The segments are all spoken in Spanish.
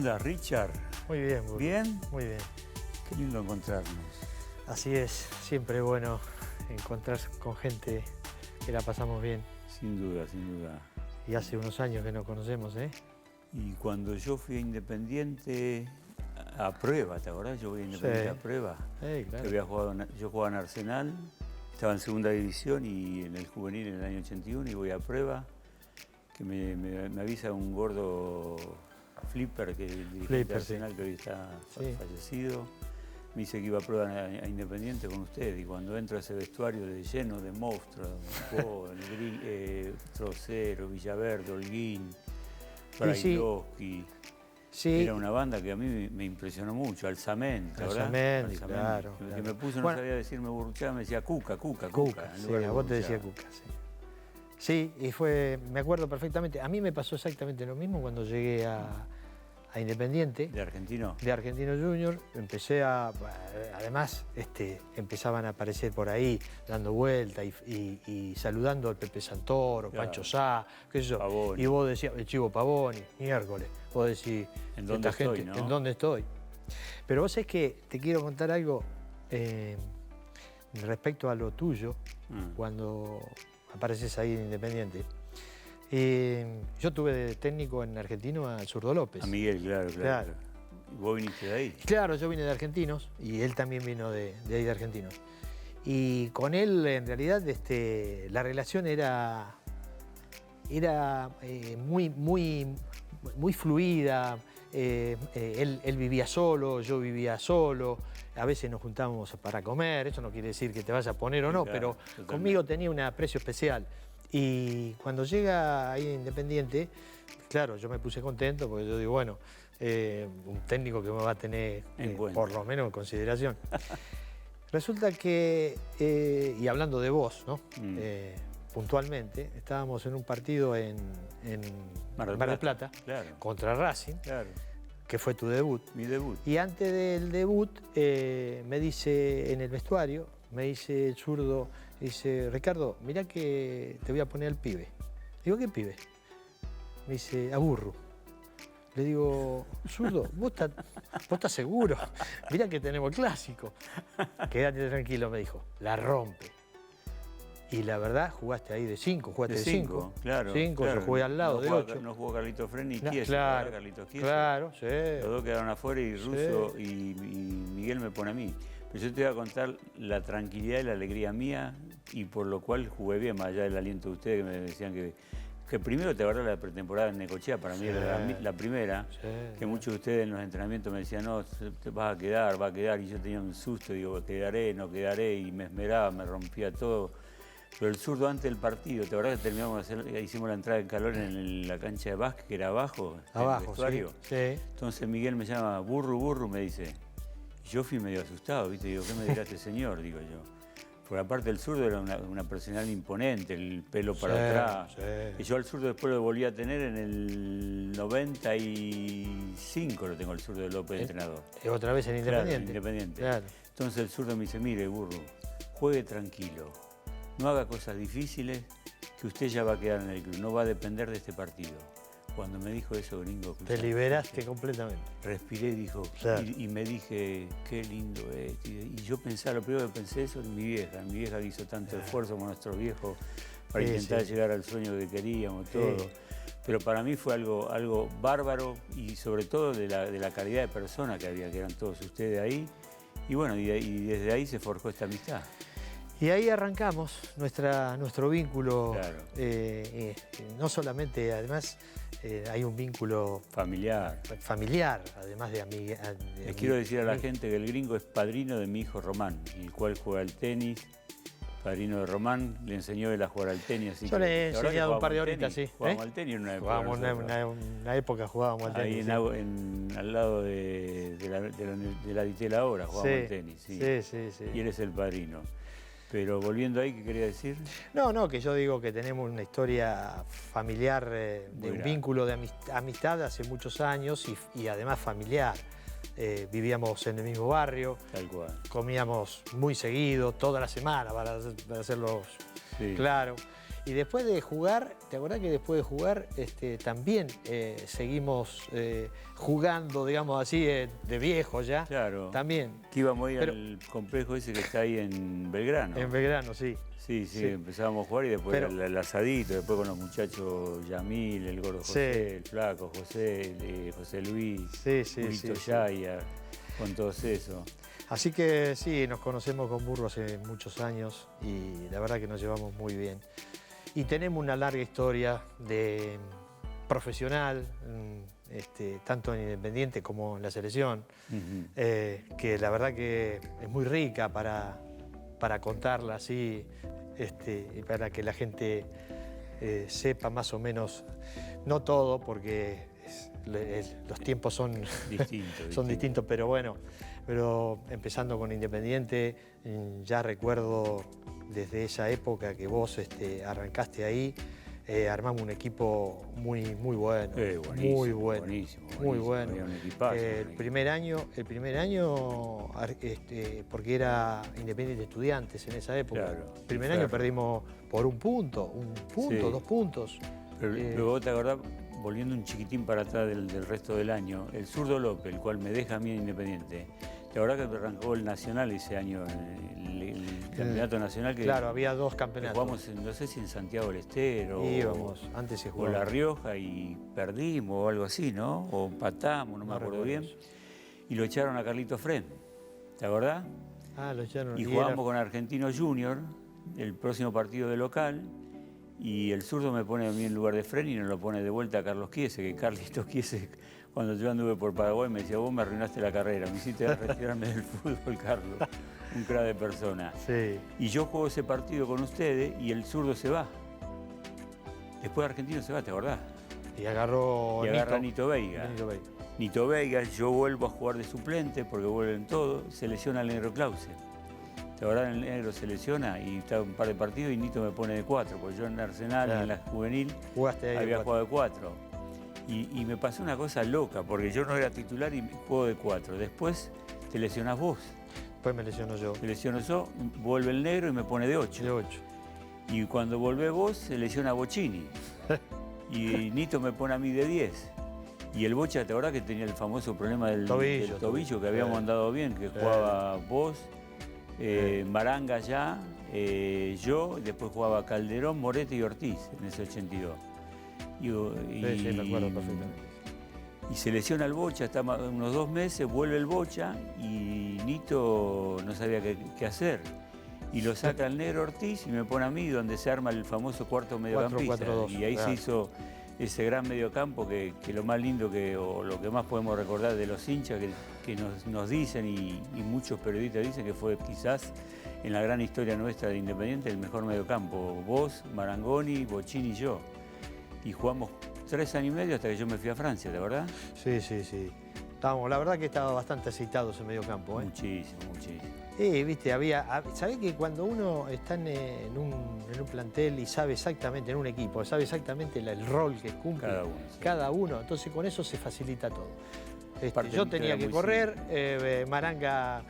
andas, Richard? Muy bien, Burro. ¿Bien? Muy bien. Qué lindo encontrarnos. Así es, siempre bueno encontrarse con gente que la pasamos bien. Sin duda, sin duda. Y hace unos años que nos conocemos, ¿eh? Y cuando yo fui a Independiente a prueba, ¿te acordás? Yo voy a Independiente Sí. a prueba. Claro. Yo jugaba en Arsenal, estaba en segunda división y en el juvenil en el año 81 y voy a prueba, que me avisa un gordo Flipper, que es el dirigente de Arsenal, sí, que hoy está fallecido. Me dice que iba a prueba a Independiente con ustedes y cuando entro a ese vestuario lleno de monstruos, Trocero, Villaverde, Holguín, Brailovsky. Sí. Era una banda que a mí me impresionó mucho, Alzamén, ¿verdad? Alzamén, claro. Que me puso, no sabía decirme Burruchaga, me decía Cuca. Sí, a vos te decía Cuca, sí. Sí, y me acuerdo perfectamente. A mí me pasó exactamente lo mismo cuando llegué a Independiente. ¿De Argentino? De Argentino Junior. Además, empezaban a aparecer por ahí, dando vuelta y saludando al Pepe Santoro, claro, Pancho Sá, qué sé yo. Pavoni. Y vos decías, el Chivo Pavoni, miércoles. Vos decís, ¿en dónde estoy, gente, no? ¿en dónde estoy? Pero vos sabés que te quiero contar algo respecto a lo tuyo, cuando apareces ahí en Independiente. Yo tuve de técnico en Argentino a Zurdo López. A Miguel, claro. ¿Y vos viniste de ahí? Claro, yo vine de Argentinos y él también vino de ahí de Argentinos. Y con él, en realidad, la relación era muy fluida. Él vivía solo, yo vivía solo. A veces nos juntábamos para comer. Eso no quiere decir que te vayas a poner o no, claro, pero totalmente. Conmigo tenía un aprecio especial. Y cuando llega ahí Independiente, claro, yo me puse contento porque yo digo, bueno, un técnico que me va a tener por lo menos en consideración. Resulta que, y hablando de vos, ¿no? Puntualmente, estábamos en un partido en Mar del Plata, claro, contra Racing, claro, que fue tu debut. Mi debut. Y antes del debut, me dice en el vestuario, me dice el Zurdo, dice, Ricardo, mirá que te voy a poner al pibe. Digo, ¿qué pibe? Me dice, a Burru. Le digo, Zurdo, ¿vos estás seguro? Mirá que tenemos el clásico. Quédate tranquilo, me dijo, la rompe. Y la verdad, jugaste ahí de 5, jugaste de 5. Claro. 5, yo jugué al lado, de 8. No jugó Carlitos Freni ni Chiesa. Claro, Carlitos Chiesa. Claro, sí. Los dos quedaron afuera y Russo y Miguel me pone a mí. Pero yo te voy a contar la tranquilidad y la alegría mía y por lo cual jugué bien, más allá del aliento de ustedes que me decían que primero te agarró la pretemporada en Necochea, para mí era la primera, que muchos de ustedes en los entrenamientos me decían, no, te vas a quedar, y yo tenía un susto, digo, quedaré, no quedaré, y me esmeraba, me rompía todo. Pero el Zurdo antes del partido, ¿te acordás que hicimos la entrada en calor en la cancha de básquet, que era abajo, el vestuario? Sí. Entonces Miguel me llama, Burru, me dice. Y yo fui medio asustado, ¿viste? Digo, ¿qué me dirá este señor? Digo yo. Por aparte el Zurdo era una personalidad imponente, el pelo para atrás. Y yo al Zurdo después lo volví a tener en el 95, lo tengo el Zurdo de López, entrenador. ¿Otra vez en Independiente? Claro, en Independiente. Claro. Entonces el Zurdo me dice, mire, Burru, juegue tranquilo. No haga cosas difíciles, que usted ya va a quedar en el club, no va a depender de este partido. Cuando me dijo eso, gringo... Te liberaste completamente. Respiré y dijo, claro. y me dije, qué lindo es. Y yo pensaba, lo primero que pensé eso en mi vieja que hizo tanto esfuerzo con nuestros viejos para intentar llegar al sueño que queríamos, todo. Pero para mí fue algo bárbaro y sobre todo de la calidad de persona que había, que eran todos ustedes ahí. Y bueno, y desde ahí se forjó esta amistad. Y ahí arrancamos nuestro vínculo, claro. No solamente, además, hay un vínculo familiar, además de amiga. Les quiero decir a la gente que el gringo es padrino de mi hijo Román, el cual juega al tenis, padrino de Román, le enseñó él a jugar al tenis. Así yo le he enseñado un par de horitas, sí. Jugábamos al tenis en una época. Una época jugábamos al tenis. Ahí al lado de la Ditela ahora jugábamos al tenis. Sí. Y él es el padrino. Pero volviendo ahí, ¿qué quería decir? No, que yo digo que tenemos una historia familiar, de un vínculo de amistad hace muchos años y además familiar. Vivíamos en el mismo barrio, tal cual. Comíamos muy seguido, toda la semana, para hacerlo claro. Y después de jugar, ¿te acordás que después de jugar también seguimos jugando, digamos así, de viejo ya? Claro. También. Que íbamos a ir al complejo ese que está ahí en Belgrano. En Belgrano, sí. Sí, empezábamos a jugar y después el asadito, después con los muchachos Yamil, el gordo José, el flaco José, José Luis, Julito Yaya, con todos esos. Así que sí, nos conocemos con Burro hace muchos años y la verdad que nos llevamos muy bien. Y tenemos una larga historia de profesional, tanto en Independiente como en la selección, que la verdad que es muy rica para contarla así, y para que la gente sepa más o menos, no todo, porque los tiempos son distintos, pero bueno, empezando con Independiente, ya recuerdo desde esa época que vos arrancaste ahí, armamos un equipo muy bueno, muy bueno, muy bueno. Un equipazo, el primer año, porque era Independiente Estudiantes en esa época. Claro, El primer año perdimos por un punto, 2 puntos. Pero luego te acordás, volviendo un chiquitín para atrás del resto del año, el zurdo López, el cual me deja a mí en Independiente. La verdad que arrancó el Nacional ese año, el campeonato nacional. Claro, había 2 campeonatos. Jugamos, no sé si en Santiago del Estero. Íbamos, antes se jugaba. O La Rioja y perdimos o algo así, ¿no? O empatamos, no me acuerdo bien. Y lo echaron a Carlito Fren, ¿te acordás? Ah, lo echaron. Y jugamos con Argentino Junior, el próximo partido de local. Y el zurdo me pone a mí en lugar de Fren y nos lo pone de vuelta a Carlos Chiese, que Carlitos Chiese, cuando yo anduve por Paraguay, me decía, vos me arruinaste la carrera, me hiciste retirarme del fútbol, Carlos. Un crack de persona. Sí. Y yo juego ese partido con ustedes y el zurdo se va. Después Argentino se va, ¿te acordás? Y agarró a Nito Veiga. Nito Veiga, yo vuelvo a jugar de suplente porque vuelven todos, se lesiona el negro Clause. ¿Te acordás? El negro se lesiona y está un par de partidos y Nito me pone de 4, porque yo en Arsenal y en la juvenil había jugado de 4. Y me pasó una cosa loca, porque yo no era titular y juego de 4. Después te lesionás vos. Después me lesiono yo. Me lesiono yo, vuelve el negro y me pone de 8. De 8. Y cuando volvés vos, se lesiona Bocini. Y Nito me pone a mí de 10. Y el Bocha, ¿te acordás que tenía el famoso problema del tobillo que habíamos andado bien? Que jugaba vos, Maranga ya, yo, y después jugaba Calderón, Morete y Ortiz en ese 82. Sí, me acuerdo perfectamente. Y se lesiona el Bocha, está unos 2 meses, vuelve el Bocha y Nito no sabía qué hacer. Y lo saca el negro Ortiz y me pone a mí donde se arma el famoso cuarto mediocampista. 4-4-2, y ahí se hizo ese gran mediocampo que lo más lindo o lo que más podemos recordar de los hinchas que nos dicen y muchos periodistas dicen que fue quizás en la gran historia nuestra de Independiente el mejor mediocampo. Vos, Marangoni, Bocini y yo. Y jugamos 3 años y medio hasta que yo me fui a Francia, ¿de verdad? Sí. La verdad que estaba bastante aceitado ese mediocampo, ¿eh? Muchísimo. Viste, ¿sabés que cuando uno está en un plantel y sabe exactamente, en un equipo, sabe exactamente el rol que cumple cada uno, entonces con eso se facilita todo. Yo tenía que correr, Maranga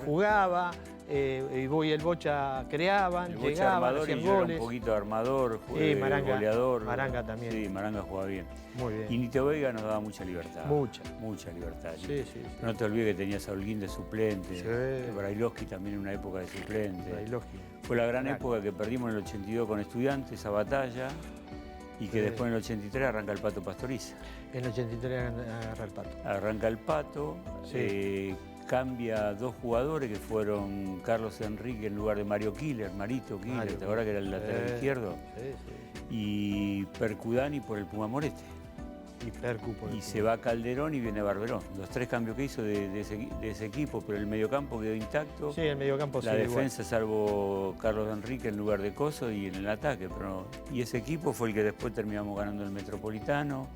jugaba, y vos y el Bocha creaban, llegaban, hacían goles. Un poquito armador, Maranga, goleador. Maranga también. Sí, Maranga jugaba bien. Muy bien. Y Nito Veiga nos daba mucha libertad. Mucha libertad. Sí. No te olvides que tenías a Holguín de suplente, que Brailovsky también en una época de suplente. Fue la gran época que perdimos en el 82 con Estudiantes, esa batalla, y que después en el 83 arranca el Pato Pastoriza. En el 83 agarra el Pato. Arranca el Pato, cambia 2 jugadores que fueron Carlos Enrique en lugar de Marito Killer, ¿te acuerdas que era el lateral izquierdo? Y Percudani por el Puma Morete. Y se va Calderón y viene Barberón. Los 3 cambios que hizo de ese equipo, pero el mediocampo quedó intacto. Sí, el mediocampo La defensa salvo Carlos Enrique en lugar de Coso y en el ataque. Y ese equipo fue el que después terminamos ganando el Metropolitano,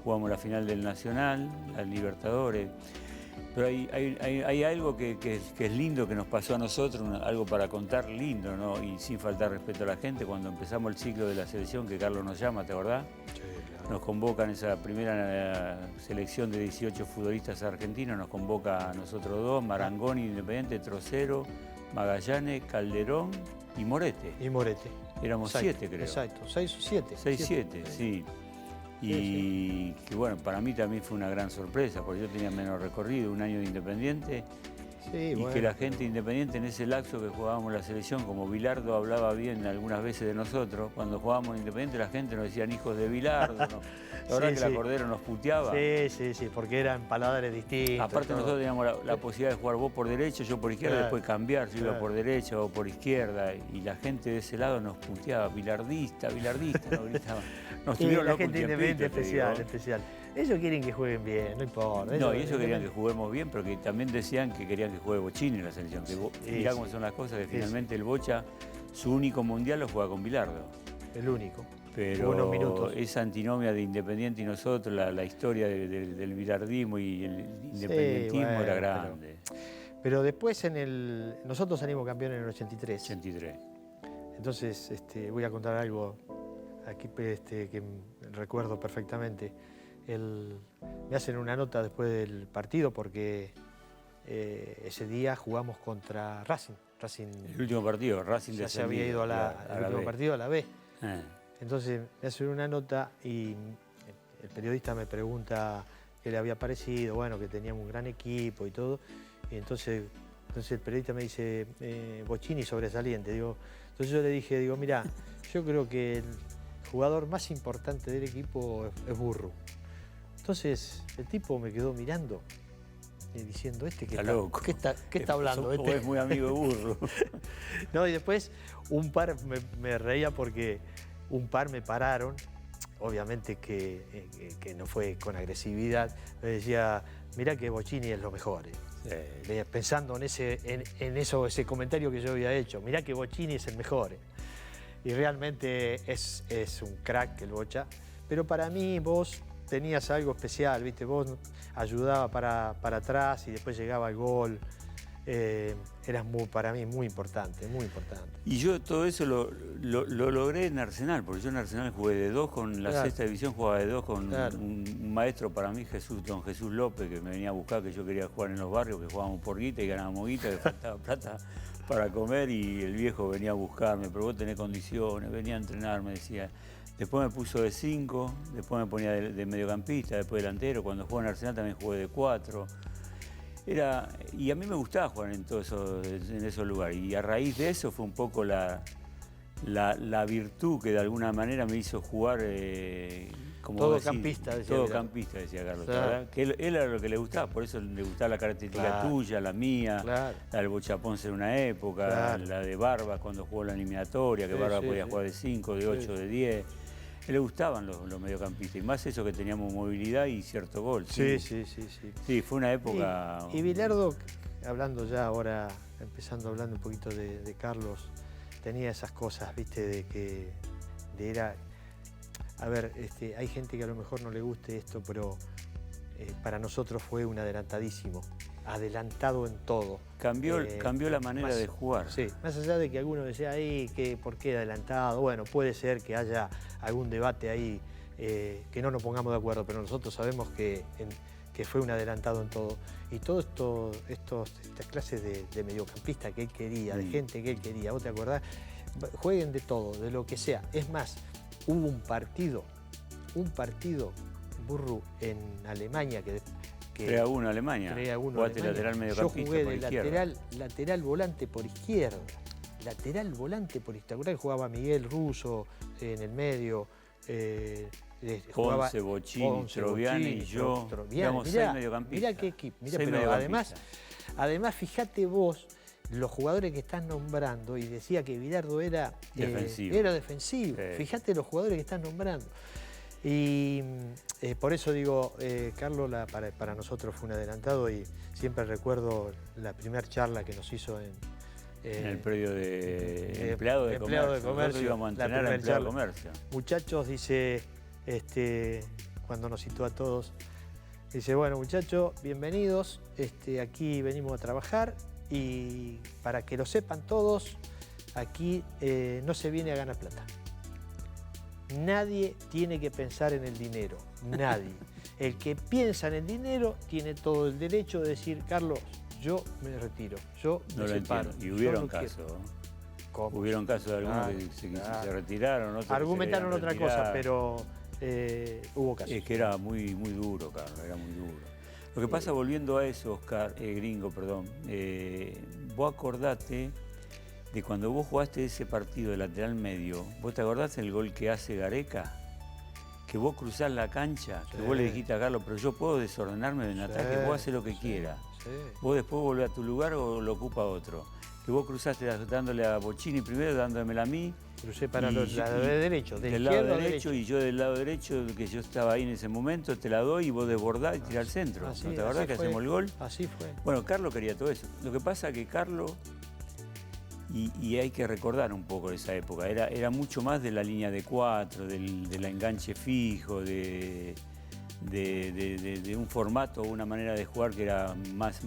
jugamos la final del Nacional, la Libertadores. Pero hay algo que es lindo que nos pasó a nosotros, algo para contar lindo, ¿no? Y sin faltar respeto a la gente, cuando empezamos el ciclo de la selección, que Carlos nos llama, ¿te acordás? Sí, claro. Nos convocan esa primera selección de 18 futbolistas argentinos, nos convoca a nosotros 2, Marangoni, Independiente, Trocero, Magallanes, Calderón y Morete. éramos exacto, 7 creo. Exacto, 6 o 7. 6-7, sí. Y que bueno, para mí también fue una gran sorpresa, porque yo tenía menos recorrido, un año de Independiente, Sí, y bueno, que la gente de Independiente en ese lapso que jugábamos la selección, como Bilardo hablaba bien algunas veces de nosotros, cuando jugábamos en Independiente la gente nos decían hijos de Bilardo, ¿no? La verdad Sí, que sí. la Cordero nos puteaba. Sí, porque eran paladares distintos. Aparte todo. nosotros teníamos la posibilidad de jugar vos por derecha, yo por izquierda, Claro, después cambiar, yo iba claro. por derecha o por izquierda, y la gente de ese lado nos puteaba, bilardista, nos gritaban. Nos Y tuvieron la locos gente un tiempito, independiente te digo. especial. Ellos quieren que jueguen bien, no importa. No, y ellos querían que juguemos bien, pero que también decían que querían que juegue Bochini en la selección. Que mirá cómo son las cosas, que finalmente el Bocha, su único mundial lo juega con Bilardo. El único. Pero unos minutos. esa antinomia de Independiente y nosotros, la historia del bilardismo y el independentismo bueno, era grande. Pero después nosotros salimos campeones en el 83. 83. Entonces voy a contar algo aquí que recuerdo perfectamente. Me hacen una nota después del partido porque ese día jugamos contra Racing. El último partido, Racing ya se había ido al último partido a la B. Entonces me hacen una nota y el periodista me pregunta qué le había parecido, bueno, que teníamos un gran equipo y todo. Y entonces el periodista me dice, Bochini sobresaliente. Entonces yo le dije, mirá, yo creo que el jugador más importante del equipo es Burru. Entonces el tipo me quedó mirando diciendo, ¿qué está hablando? Es muy amigo de Burru. No, y después un par me reía porque un par me pararon, obviamente que no fue con agresividad, me decía, mirá que Bochini es lo mejor. Pensando en ese comentario que yo había hecho, mirá que Bochini es el mejor. Y realmente es un crack el Bocha, pero para mí vos tenías algo especial, ¿viste? Vos ayudabas para atrás y después llegaba el gol. Eras para mí muy importante, muy importante. Y yo todo eso lo logré en Arsenal, porque yo en Arsenal jugué de 2 con la sexta división, jugaba de 2 con un maestro para mí, don Jesús López, que me venía a buscar, que yo quería jugar en los barrios, que jugábamos por guita y ganábamos guita, que faltaba plata para comer, y el viejo venía a buscarme, pero vos tenés condiciones, venía a entrenar, me decía. Después me puso de 5, después me ponía de mediocampista, después delantero. Cuando jugué en Arsenal también jugué de 4. Y a mí me gustaba jugar en esos lugares. Y a raíz de eso fue un poco la virtud que de alguna manera me hizo jugar como todo campista, decía. Todo campista, decía Carlos. ¿Verdad? Que él era lo que le gustaba, por eso le gustaba la característica tuya, la mía, la del Bochaponce en una época, la de Barba cuando jugó la eliminatoria, que Barba podía jugar de 5, de 8, de 10. A él le gustaban los mediocampistas, y más eso que teníamos movilidad y cierto gol. Sí. Sí, fue una época... Y Bilardo, hablando ya ahora, hablando un poquito de Carlos, tenía esas cosas, ¿viste? De que era... A ver, hay gente que a lo mejor no le guste esto, pero para nosotros fue un adelantadísimo, adelantado en todo. Cambió la manera de jugar. Sí, más allá de que algunos decían ahí que por qué adelantado, bueno, puede ser que haya algún debate ahí que no nos pongamos de acuerdo, pero nosotros sabemos que fue un adelantado en todo. Y todas estas clases de mediocampista que él quería, de gente que él quería, ¿vos te acordás? Jueguen de todo, de lo que sea. Es más, hubo un partido, Burru, en Alemania que 3-1 Alemania. 3-1 Jugaste Alemania. lateral mediocampista. Yo jugué por de izquierda. lateral volante por izquierda. Lateral volante por izquierda. ¿Te acordás que jugaba Miguel Russo en el medio? Ponce, Bochini, Troviani y yo. Éramos 6 mediocampistas. Mirá qué equipo. Pero además, fíjate vos los jugadores que estás nombrando, y decía que Bilardo era defensivo. Fíjate los jugadores que estás nombrando. Y por eso digo, Carlos para nosotros fue un adelantado, y siempre recuerdo la primera charla que nos hizo en el predio de empleado de comercio. Nosotros íbamos a entrenar a empleado de comercio. Muchachos, dice, cuando nos citó a todos, dice, bueno muchachos, bienvenidos, aquí venimos a trabajar, y para que lo sepan todos, aquí no se viene a ganar plata. Nadie tiene que pensar en el dinero, nadie. El que piensa en el dinero tiene todo el derecho de decir, Carlos, yo me retiro, yo me separo. Y hubieron casos. ¿Cómo? Hubieron casos de algunos que se retiraron, otros argumentaron que se otra cosa, pero hubo casos. Es que era muy duro, Carlos, era muy duro. Lo que pasa, volviendo a eso, Oscar, Gringo, perdón, vos acordate de cuando vos jugaste ese partido de lateral medio, ¿vos te acordás del gol que hace Gareca? Que vos cruzás la cancha, que vos le dijiste a Carlos, pero yo puedo desordenarme en ataque, vos haces lo que quieras. Vos después volvés a tu lugar o lo ocupa otro. Que vos cruzaste dándole a Bocini primero, dándomela a mí. Crucé para el lado derecho, del lado derecho, y yo del lado derecho, que yo estaba ahí en ese momento, te la doy y vos desbordás y tirás al centro. Así, ¿No te acordás que hacemos el gol? Así fue. Bueno, Carlos quería todo eso. Lo que pasa es que Carlos, y hay que recordar un poco de esa época, era mucho más de la línea de 4, del enganche fijo, de un formato, una manera de jugar que era más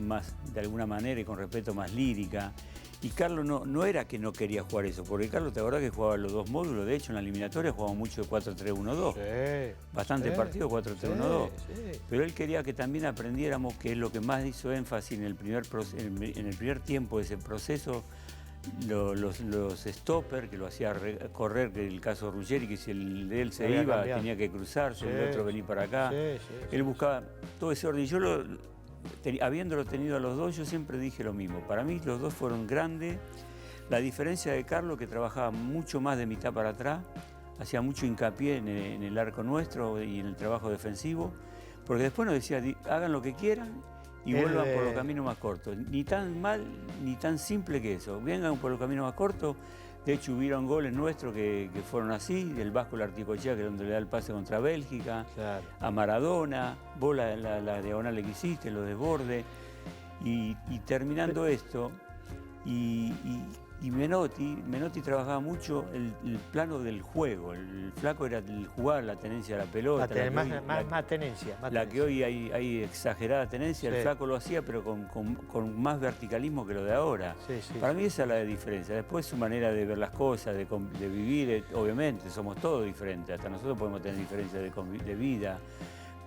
de alguna manera y con respeto más lírica. Y Carlos no era que no quería jugar eso, porque Carlos, ¿te acordás que jugaba los dos módulos? De hecho, en la eliminatoria jugaba mucho de 4-3-1-2. Sí, bastante partido 4-3-1-2. Sí. Pero él quería que también aprendiéramos, que es lo que más hizo énfasis en el primer tiempo de ese proceso, los stoppers, que lo hacía correr, que el caso Ruggeri, que si él se iba, tenía que cruzarse, el otro venir para acá. Él buscaba todo ese orden. Y yo habiéndolo tenido a los dos, yo siempre dije lo mismo. Para mí los dos fueron grandes. La diferencia de Carlos, que trabajaba mucho más de mitad para atrás, hacía mucho hincapié en el arco nuestro y en el trabajo defensivo, porque después nos decía, hagan lo que quieran y vuelvan por los caminos más cortos. Ni tan mal, ni tan simple que eso. Vengan por los caminos más cortos. De hecho, hubieron goles nuestros que fueron así, del Vasco Larticochea, que es donde le da el pase contra Bélgica, a Maradona, vos la diagonal que hiciste, los desbordes, y terminando esto, y Menotti trabajaba mucho el plano del juego. El flaco era el jugar, la tenencia de la pelota. Más tenencia. La que hoy hay exagerada tenencia, el flaco lo hacía, pero con más verticalismo que lo de ahora. Para mí esa es la diferencia. Después su manera de ver las cosas, de vivir, obviamente, somos todos diferentes. Hasta nosotros podemos tener diferencias de vida.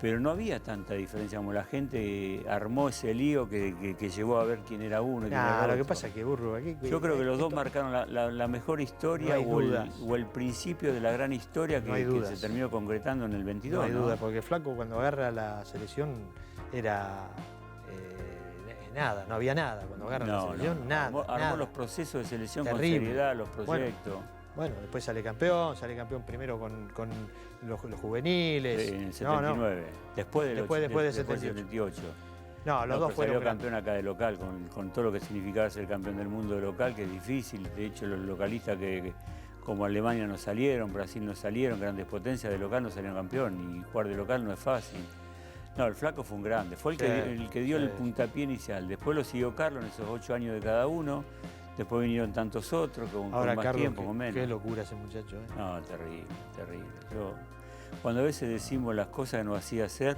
Pero no había tanta diferencia, como la gente armó ese lío que llevó a ver quién era uno y quién era otro. Lo que pasa es que, Burro, aquí... Yo creo que los dos marcaron la mejor historia o el principio de la gran historia que se terminó concretando en el 22. No hay duda, porque Flaco cuando agarra la selección era... nada, no había nada. Cuando agarra la selección, nada. Armó los procesos de selección con seriedad, los proyectos. Bueno, después sale campeón primero con los juveniles. Sí, en el 79. Después del 78. No, los dos fueron salió campeón acá de local, con todo lo que significaba ser campeón del mundo de local, que es difícil. De hecho, los localistas que como Alemania no salieron, Brasil no salieron, grandes potencias de local no salieron campeón. Y jugar de local no es fácil. No, el flaco fue un grande. Fue el que dio el puntapié inicial. Después lo siguió Carlos en esos 8 años de cada uno. Después vinieron tantos otros, con más Carlos, tiempo, con menos. Qué locura ese muchacho, ¿eh? No, terrible, terrible. Cuando a veces decimos las cosas que nos hacía hacer,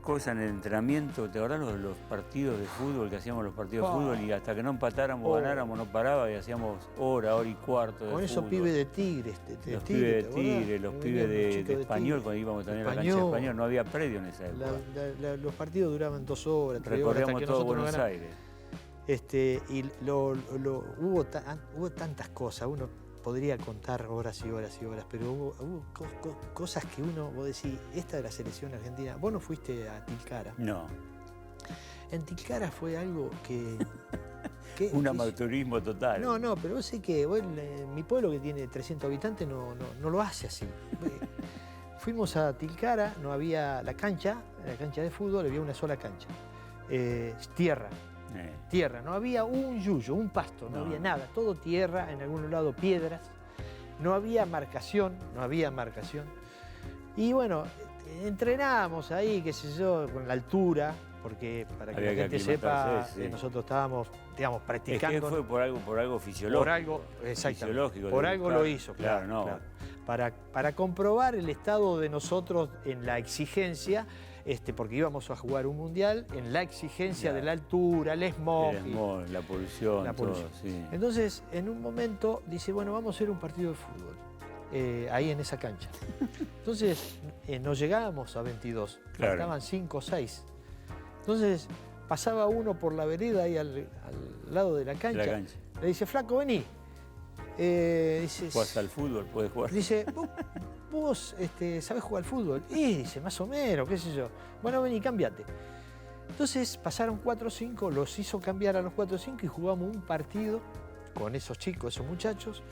cosas en el entrenamiento. ¿Te acordás los partidos de fútbol, que hacíamos los partidos de fútbol y hasta que no empatáramos, ganáramos, no paraba y hacíamos hora y cuarto de con fútbol? esos pibes de Tigre. Los pibes de Tigre, los pibes de Español, cuando íbamos también a la cancha de Español, no había predio en esa época. Los partidos duraban 2 horas, 3 horas. Recorríamos todo Buenos Aires. Hubo tantas cosas, uno podría contar horas y horas y horas, pero hubo cosas que vos decís, esta de la selección argentina. Vos no fuiste a Tilcara. No. En Tilcara fue algo que un amateurismo total. No, pero vos sé que mi pueblo, que tiene 300 habitantes, no lo hace así. Fuimos a Tilcara, no había la cancha de fútbol, había una sola cancha. Tierra, no había un yuyo, un pasto, no había nada, todo tierra, en algún lado piedras, no había marcación. Y bueno, entrenábamos ahí, qué sé yo, con la altura, porque para que la gente sepa, nosotros estábamos, digamos, practicando. Es que fue por algo fisiológico. Por algo, exactamente. Por algo lo hizo, claro. Para comprobar el estado de nosotros en la exigencia, porque íbamos a jugar un mundial, en la exigencia de la altura, el smog, la polución. Todo, sí. Entonces, en un momento dice, bueno, vamos a hacer un partido de fútbol, ahí en esa cancha. Entonces, nos llegábamos a 22, estaban 5 o 6. Entonces, pasaba uno por la vereda ahí al lado de la cancha. Le dice, flaco, vení. Dice, ¿Jugás al fútbol? ¿Puedes jugar? Dice, vos ¿sabés jugar al fútbol? Y dice, más o menos, qué sé yo. Bueno, vení, cambiate. Entonces pasaron 4 o 5, los hizo cambiar a los 4 o 5 y jugamos un partido con esos chicos, esos muchachos,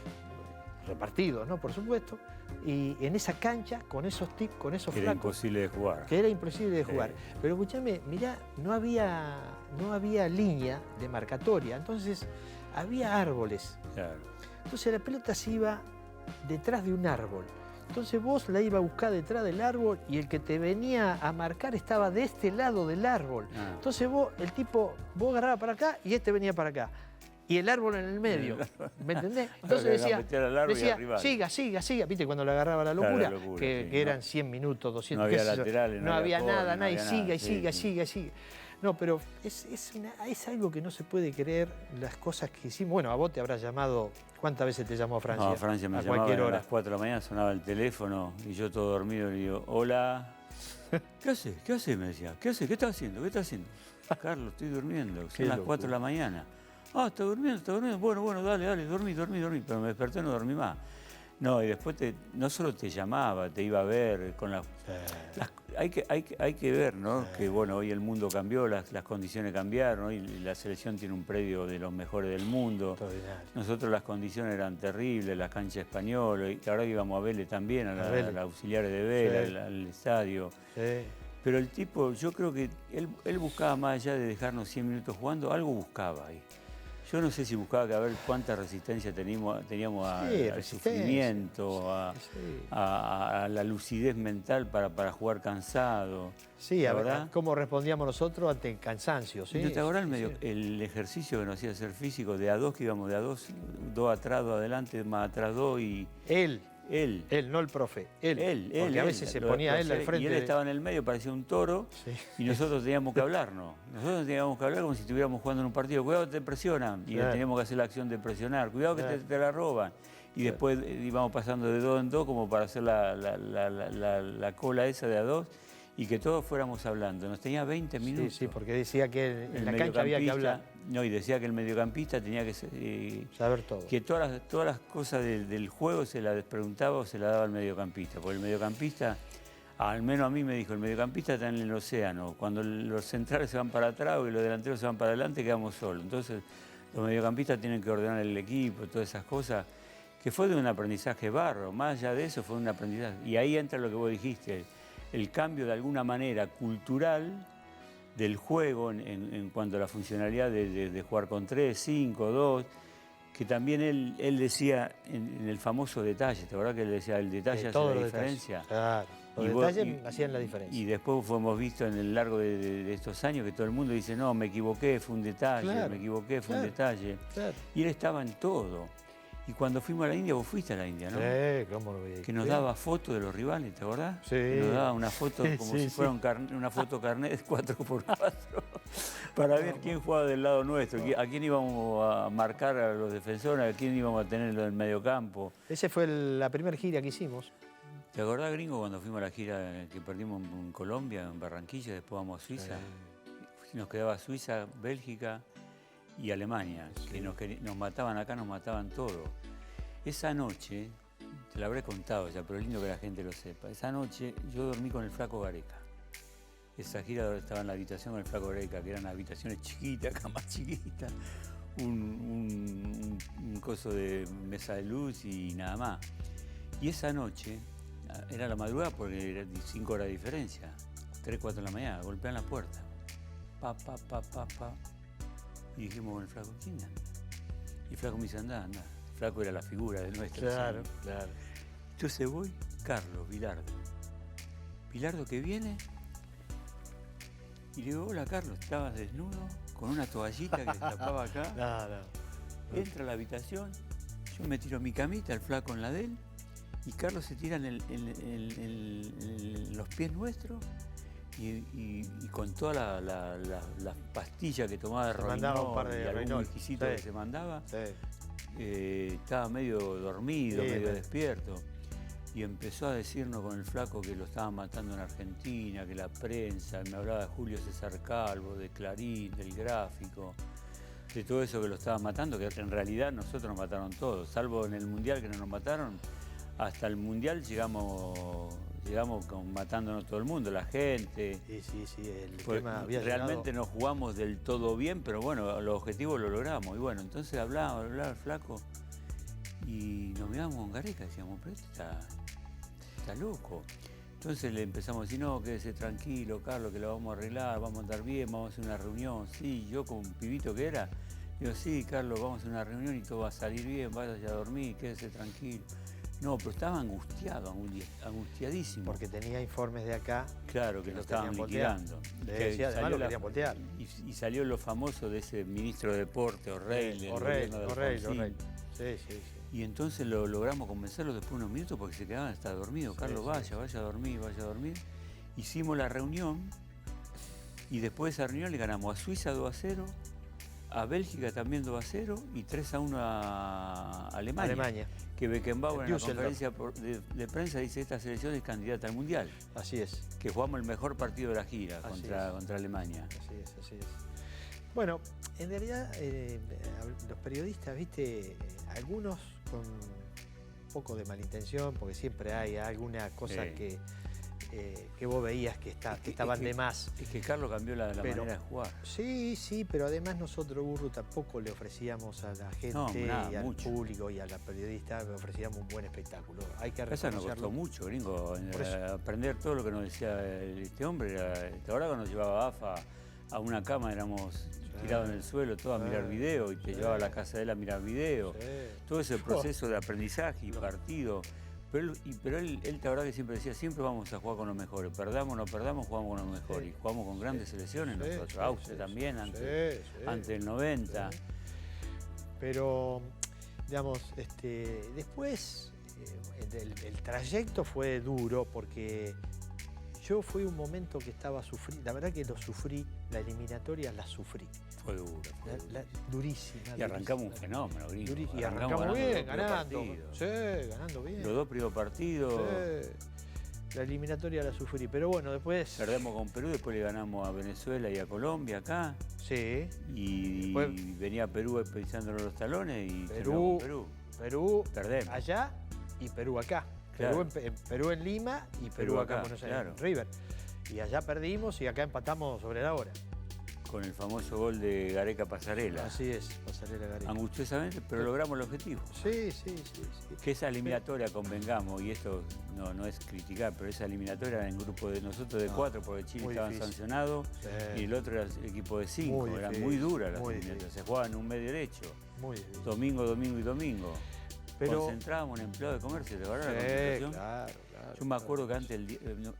repartidos, ¿no? Por supuesto. Y en esa cancha, con esos flacos. Era imposible de jugar. Que era imposible de jugar. Pero escúchame, mirá, no había línea de marcatoria, entonces había árboles. Claro. Entonces la pelota se iba detrás de un árbol. Entonces vos la ibas a buscar detrás del árbol y el que te venía a marcar estaba de este lado del árbol. Entonces vos agarrabas para acá y este venía para acá. Y el árbol en el medio, ¿me entendés? Entonces decía, siga. ¿Viste cuando le agarraba la locura? Claro, que eran 100 minutos, 200. No había laterales, no había nada, no había siga. No, pero es algo que no se puede creer, las cosas que hicimos. Bueno, a vos te habrás llamado, ¿cuántas veces te llamó Francia? No, Francia me llamaba a las 4 de la mañana, sonaba el teléfono y yo todo dormido le digo, hola. ¿Qué haces? ¿Qué haces? Me decía. ¿Qué haces? ¿Qué estás haciendo? ¿Qué estás haciendo? Carlos, estoy durmiendo, son las 4 de la mañana. Ah, está durmiendo. Bueno, dale, dormí. Pero me desperté y no dormí más. No, y después no solo te llamaba, te iba a ver con hay que ver, ¿no? Que bueno, hoy el mundo cambió, las condiciones cambiaron, hoy la selección tiene un predio de los mejores del mundo. Nosotros las condiciones eran terribles, la cancha española, y ahora íbamos a Vélez también, a la auxiliares de Vélez, al estadio. Sí. Pero el tipo, yo creo que él buscaba, más allá de dejarnos 100 minutos jugando, algo buscaba ahí. Yo no sé si buscaba que a ver cuánta resistencia teníamos al sufrimiento, a la lucidez mental para jugar cansado. Sí, a ver cómo respondíamos nosotros ante el cansancio. ¿Sí? ¿No te acordás el ejercicio que nos hacía hacer físico de a dos, que íbamos de a dos atrás, dos adelante, más atrás dos y... Él, no el profe. Porque a veces se ponía él al frente. Y él estaba en el medio, parecía un toro, y nosotros teníamos que hablarnos. Nosotros teníamos que hablar como si estuviéramos jugando en un partido. Cuidado que te presionan. Y teníamos que hacer la acción de presionar. Cuidado que te la roban. Y después íbamos pasando de dos en dos como para hacer la cola esa de a dos. Y que todos fuéramos hablando. Nos tenía 20 minutos. Sí, porque decía que en la cancha había que hablar. No, y decía que el mediocampista tenía que saber todo. Que todas las cosas del juego se las preguntaba o se las daba al mediocampista. Porque el mediocampista, al menos a mí me dijo, el mediocampista está en el océano. Cuando los centrales se van para atrás y los delanteros se van para adelante, quedamos solos. Entonces, los mediocampistas tienen que ordenar el equipo, todas esas cosas. Que fue de un aprendizaje barro. Más allá de eso, fue un aprendizaje. Y ahí entra lo que vos dijiste. El cambio de alguna manera cultural del juego en cuanto a la funcionalidad de jugar con 3, 5, 2, que también él decía en el famoso detalle, ¿te acuerdas que él decía el detalle hace la diferencia? Claro, los detalles hacían la diferencia. Y después hemos visto en el largo de estos años que todo el mundo dice, no, me equivoqué, fue un detalle, me equivoqué, fue un detalle. Claro. Y él estaba en todo. Y cuando fuimos a la India, vos fuiste a la India, ¿no? Sí, cómo lo vi. Que nos daba fotos de los rivales, ¿te acordás? Sí. Que nos daba una foto como si fuera una foto carnet 4x4 para ver quién jugaba del lado nuestro, a quién íbamos a marcar a los defensores, a quién íbamos a tener en el mediocampo. Esa fue la primera gira que hicimos. ¿Te acordás, gringo, cuando fuimos a la gira que perdimos en Colombia, en Barranquilla, después vamos a Suiza? Sí. Nos quedaba Suiza, Bélgica y Alemania, que nos mataban acá, nos mataban todo. Esa noche, te la habré contado ya, pero es lindo que la gente lo sepa. Esa noche yo dormí con el Flaco Gareca. Esa gira estaba en la habitación con el Flaco Gareca, que eran habitaciones chiquitas, camas chiquitas, un coso de mesa de luz y nada más. Y esa noche, era la madrugada porque era 5 horas de diferencia, 3, 4 de la mañana, golpean la puerta. Pa. Y dijimos con el Flaco, ¿quién anda? Y el Flaco me dice, anda. El Flaco era la figura de nuestra. Claro. Entonces voy, Carlos, Bilardo. Bilardo que viene, y le digo, hola Carlos, estabas desnudo, con una toallita que te tapaba acá. No. Entra a la habitación, yo me tiro en mi camita, el Flaco en la de él, y Carlos se tira en los pies nuestros, y con toda la pastilla que tomaba de Roinol y algún whiskycito que se mandaba, estaba medio dormido, medio despierto. Y empezó a decirnos con el Flaco que lo estaban matando en Argentina, que la prensa, me hablaba de Julio César Calvo, de Clarín, del Gráfico. de todo eso que lo estaban matando, que en realidad nosotros nos mataron todos, salvo en el Mundial que no nos mataron, hasta el Mundial llegamos matándonos todo el mundo, la gente. Sí, el tema había realmente no jugamos del todo bien, pero bueno, los objetivos lo logramos. Y bueno, entonces hablaba el flaco y nos mirábamos con Gareca, decíamos, pero este está loco. Entonces le empezamos a decir, no, quédese tranquilo, Carlos, que lo vamos a arreglar, vamos a andar bien, vamos a hacer una reunión. Sí, yo como un pibito que era, digo, sí, Carlos, vamos a hacer una reunión y todo va a salir bien, vaya a dormir, quédese tranquilo. No, pero estaba angustiado, angustiadísimo. Porque tenía informes de acá. Claro, que lo estaban liquidando. Además lo querían voltear. Y salió lo famoso de ese ministro de Deporte, O'Reilly. O'Reilly. Sí. Y entonces lo logramos convencerlo después de unos minutos porque se quedaban hasta dormidos. Carlos, vaya a dormir. Hicimos la reunión y después de esa reunión le ganamos a Suiza 2-0, a Bélgica también 2-0 y 3-1 a Alemania. Que Beckenbauer en la conferencia de prensa dice esta selección es candidata al Mundial. Así es. Que jugamos el mejor partido de la gira contra Alemania. Así es. Bueno, en realidad los periodistas, viste, algunos con un poco de malintención, porque siempre hay alguna cosa que vos veías que estaban de más. Es que Carlos cambió la manera de jugar. Sí, pero además nosotros, Burru, tampoco le ofrecíamos a la gente y al público y a la periodista, le ofrecíamos un buen espectáculo. Hay que reconocerlo. Eso nos costó mucho, gringo, aprender todo lo que nos decía este hombre. Ahora cuando nos llevaba AFA a una cama, éramos tirados en el suelo, todo a mirar video, y te llevaba a la casa de él a mirar video. Todo ese proceso de aprendizaje y partido. Pero él, la verdad que siempre decía, siempre vamos a jugar con los mejores. Perdamos o no perdamos, jugamos con los mejores. Y jugamos con grandes selecciones, nosotros. Austria también, antes del 90. Pero, digamos, después el trayecto fue duro porque yo fui un momento que estaba sufriendo. La verdad que lo sufrí, la eliminatoria la sufrí. Fue duro. Durísima. Y arrancamos un fenómeno, gringo. Y arrancamos bien, ganando. Sí, ganando bien. Los dos primeros partidos. Sí. La eliminatoria la sufrí, pero bueno, después... Perdemos con Perú, después le ganamos a Venezuela y a Colombia acá. Sí. Y después venía Perú pisándole los talones y Perú perdemos. Allá y Perú acá. Claro. Perú en Lima y Perú acá en Buenos Aires, claro. River. Y allá perdimos y acá empatamos sobre la hora. Con el famoso gol de Gareca Pasarela. Así es, Pasarela Gareca. Angustiosamente, pero logramos el objetivo. Sí. Que esa eliminatoria, convengamos, y esto no es criticar, pero esa eliminatoria era en grupo de nosotros de 4, porque Chile estaba sancionado, y el otro era el equipo de 5. Eran muy duras las eliminatorias. Se jugaban en un medio derecho. Muy difícil. Domingo. Pero concentrábamos en empleado de comercio, ¿te acuerdas la concentración? Claro. Yo me acuerdo que antes,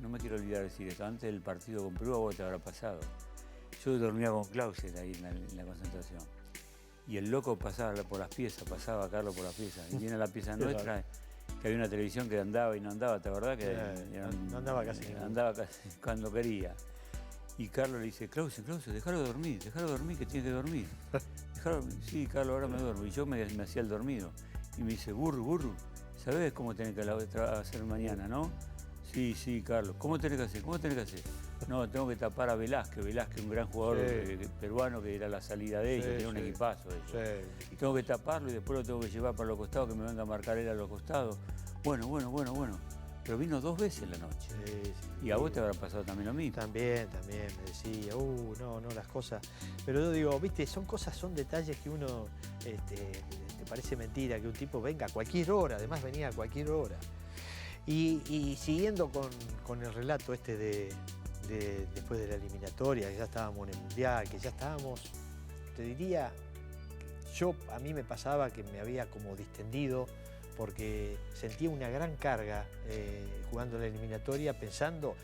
no me quiero olvidar decir esto, antes del partido con Perú, a vos te habrá pasado. Yo dormía con Clausel ahí en la concentración. Y el loco pasaba por las piezas, pasaba Carlos por las piezas. Y viene a la pieza nuestra, que había una televisión que andaba y no andaba, ¿te acordás? Que no andaba casi. Andaba casi cuando quería. Y Carlos le dice, Clausel, déjalo dormir, que tiene que dormir. Sí, Carlos, ahora me duermo. Y yo me hacía el dormido. Y me dice, Burru, ¿sabés cómo tenés que hacer mañana, no? Sí, Carlos. ¿Cómo tenés que hacer? No, tengo que tapar a Velázquez, un gran jugador peruano que era la salida de ellos, tenía un equipazo de ellos. Y tengo que taparlo y después lo tengo que llevar para los costados, que me venga a marcar él a los costados. Bueno. Pero vino 2 veces en la noche. Y a vos te habrá pasado también lo mismo. También me decía, no, las cosas. Pero yo digo, viste, son detalles que uno te parece mentira, que un tipo venga a cualquier hora, además venía a cualquier hora. Y siguiendo con el relato después de la eliminatoria, que ya estábamos en el Mundial, que ya estábamos, te diría, a mí me pasaba que me había como distendido porque sentía una gran carga jugando la eliminatoria, pensando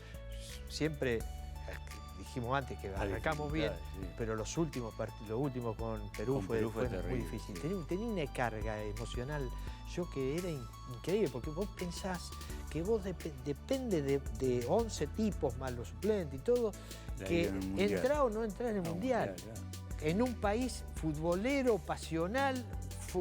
siempre, dijimos antes que arrancamos bien, pero los últimos con Perú fue muy difícil. Tenía una carga emocional, que era increíble, porque vos pensás que vos depende de 11 tipos más los suplentes y todo, que entrá o no entrá en el Mundial. En un país futbolero, pasional,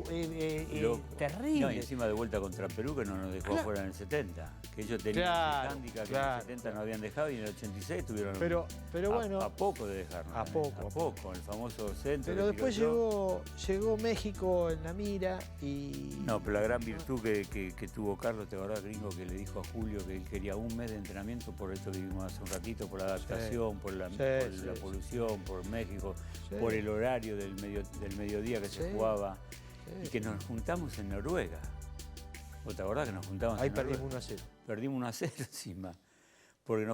terrible. No, y encima de vuelta contra Perú, que no nos dejó afuera en el 70. Que ellos tenían ese hándicap que en el 70 no habían dejado y en el 86 tuvieron pero bueno, a poco de dejarnos. A poco, el famoso centro. Pero después llegó México en la mira y... No, pero la gran virtud que tuvo Carlos, te acordás, gringo, que le dijo a Julio que él quería un mes de entrenamiento por esto que vimos hace un ratito, por la adaptación, por la polución, por México, por el horario del mediodía que se jugaba, y que nos juntamos en Noruega. ¿Vos te acordás que nos juntamos ahí en Noruega? perdimos 1-0. Perdimos 1-0 encima. Porque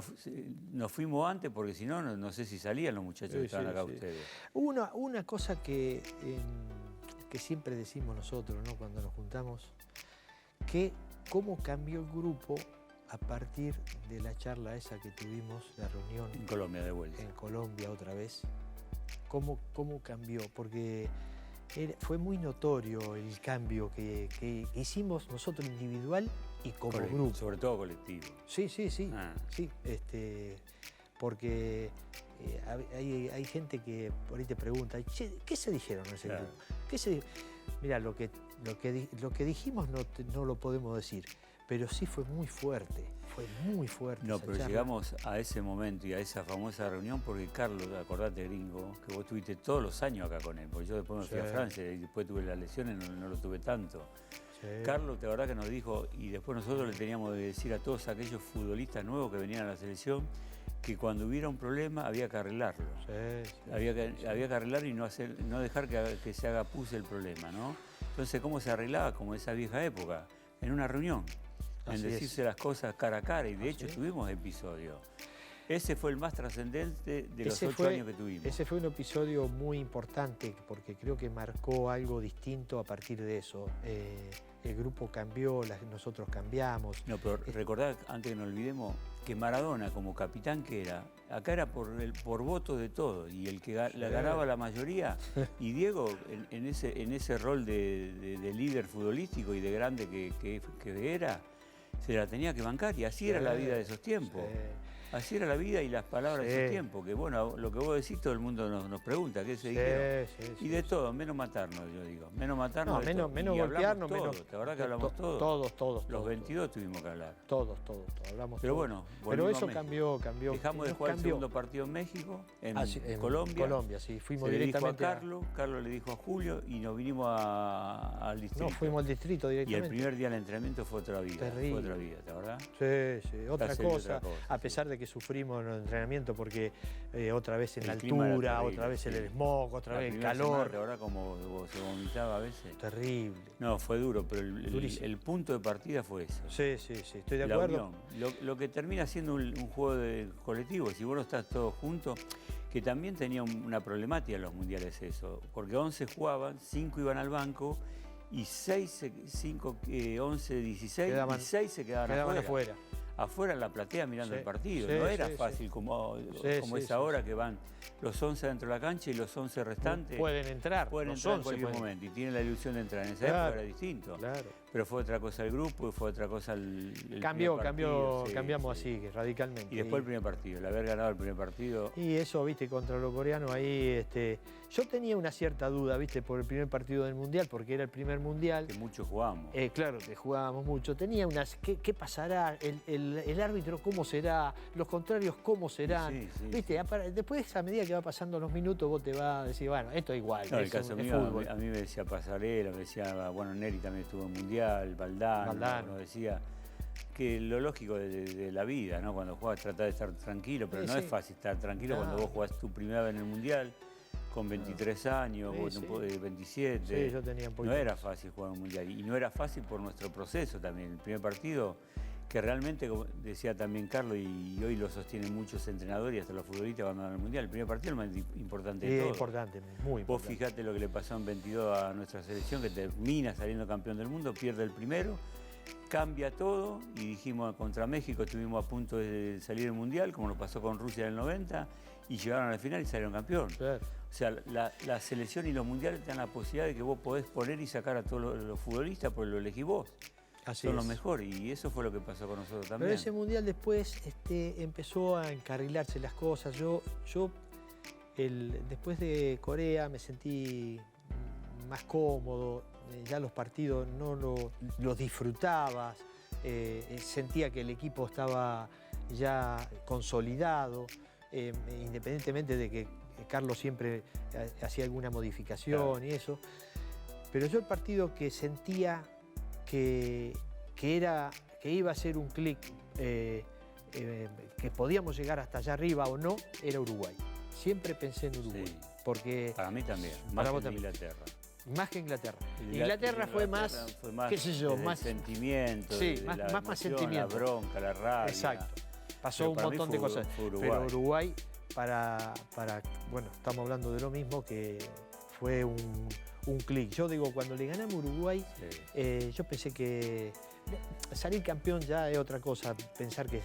nos fuimos antes, porque si no, no sé si salían los muchachos que estaban acá ustedes. Una cosa que siempre decimos nosotros, ¿no? Cuando nos juntamos, que cómo cambió el grupo a partir de la charla esa que tuvimos, la reunión en Colombia de vuelta. En Colombia otra vez. ¿Cómo cambió? Porque fue muy notorio el cambio que hicimos nosotros individual y como grupo. Sobre todo colectivo. Sí. Sí, porque hay gente que por ahí te pregunta, che, ¿qué se dijeron en ese grupo? Mirá, lo que dijimos no lo podemos decir, pero sí fue muy fuerte. No, pero llegamos a ese momento y a esa famosa reunión porque Carlos, acordate, gringo, que vos estuviste todos los años acá con él, porque yo después me fui a Francia y después tuve las lesiones, no lo tuve tanto. Sí. Carlos, de verdad que nos dijo, y después nosotros le teníamos que decir a todos aquellos futbolistas nuevos que venían a la selección, que cuando hubiera un problema había que arreglarlo. Había que arreglarlo y no dejar que se haga pus el problema, ¿no? Entonces, ¿cómo se arreglaba? Como esa vieja época, en una reunión. En decirse las cosas cara a cara, y de hecho tuvimos episodios. Ese fue el más trascendente de los 8 años que tuvimos. Ese fue un episodio muy importante porque creo que marcó algo distinto a partir de eso. El grupo cambió, nosotros cambiamos. No, pero recordad, antes que nos olvidemos, que Maradona, como capitán que era, acá era por voto de todos, y el que la ganaba la mayoría, y Diego, en ese rol de líder futbolístico y de grande que era, se la tenía que bancar, y así era la vida de esos tiempos. Así era la vida y las palabras de esos tiempos, que bueno, lo que vos decís, todo el mundo nos pregunta, ¿qué se dijeron? Y de todo, menos matarnos, yo digo. Menos matarnos, menos golpearnos, menos... ¿Te acordás que hablamos todos? Todos. Los 22 tuvimos que hablar. Todos, hablamos. Pero bueno, pero eso cambió. Dejamos de jugar el segundo partido en México, en Colombia. Colombia, sí. Fuimos directamente. Le dijo a Carlos le dijo a Julio y nos vinimos al distrito. No, fuimos al distrito directamente. Y el primer día del entrenamiento fue otra vida. Terrible. Fue otra vida, ¿te acordás? Sí, otra cosa. A pesar de que sufrimos en el entrenamiento porque otra vez en la altura, otra vez el smog, otra vez el calor. Ahora como se vomitaba a veces. Terrible. No, fue duro, pero el punto de partida fue eso. Sí, estoy de acuerdo. Lo que termina siendo un juego de colectivo, si vos no estás todos juntos, que también tenía una problemática en los mundiales eso, porque 11 jugaban, 5 iban al banco y 11, 16 y 6 se quedaban afuera. Afuera en la platea mirando el partido. No era fácil como es ahora que van los 11 dentro de la cancha y los 11 restantes pueden entrar en cualquier momento y tienen la ilusión de entrar. En esa época era distinto. Pero fue otra cosa el grupo y fue otra cosa el cambiamos así, radicalmente. Y después el primer partido, el haber ganado el primer partido. Y eso, viste, contra los coreanos ahí, yo tenía una cierta duda, viste, por el primer partido del Mundial, porque era el primer Mundial. Que muchos jugábamos. Claro, que jugábamos mucho. Tenía ¿qué pasará? El árbitro, ¿cómo será? Los contrarios, ¿cómo serán? ¿Viste? Después, a medida que va pasando los minutos, vos te vas a decir, bueno, esto es igual. No, el caso mío, a mí me decía Pasarela, me decía, bueno, Neri también estuvo en Mundial, Valdano. Nos decía que lo lógico de la vida, ¿no? Cuando jugás tratás de estar tranquilo, pero no es fácil estar tranquilo cuando vos jugás tu primera vez en el Mundial. Con 23 años, 27. Sí, yo tenía un poquito. No era fácil jugar un Mundial. Y no era fácil por nuestro proceso también. El primer partido, que realmente, como decía también Carlos, y hoy lo sostienen muchos entrenadores y hasta los futbolistas cuando van al Mundial, el primer partido es el más importante de todo. Importante, muy importante. Vos fijate lo que le pasó en 22 a nuestra selección, que termina saliendo campeón del mundo, pierde el primero, cambia todo, y dijimos contra México estuvimos a punto de salir del Mundial, como lo pasó con Rusia en el 90, y llegaron a la final y salieron campeón. Claro. O sea, la selección y los mundiales te dan la posibilidad de que vos podés poner y sacar a todos los futbolistas porque lo elegís vos. Son los mejores, y eso fue lo que pasó con nosotros también. Pero ese mundial después empezó a encarrilarse las cosas. Yo después de Corea me sentí más cómodo, ya los partidos no los disfrutabas, sentía que el equipo estaba ya consolidado, independientemente de que Carlos siempre hacía alguna modificación y eso. Pero yo el partido que sentía que iba a ser un clic, que podíamos llegar hasta allá arriba o no, era Uruguay. Siempre pensé en Uruguay. Sí. Porque para mí también, más que Inglaterra. Más que Inglaterra. Inglaterra fue más, qué sé yo, más sentimiento, sí, la más emoción, sentimiento. la bronca, la rabia. Exacto. Pasó un montón de cosas. Pero Uruguay, bueno, estamos hablando de lo mismo, que fue un clic. Yo digo, cuando le ganamos a Uruguay, sí, yo pensé que salir campeón ya es otra cosa, pensar que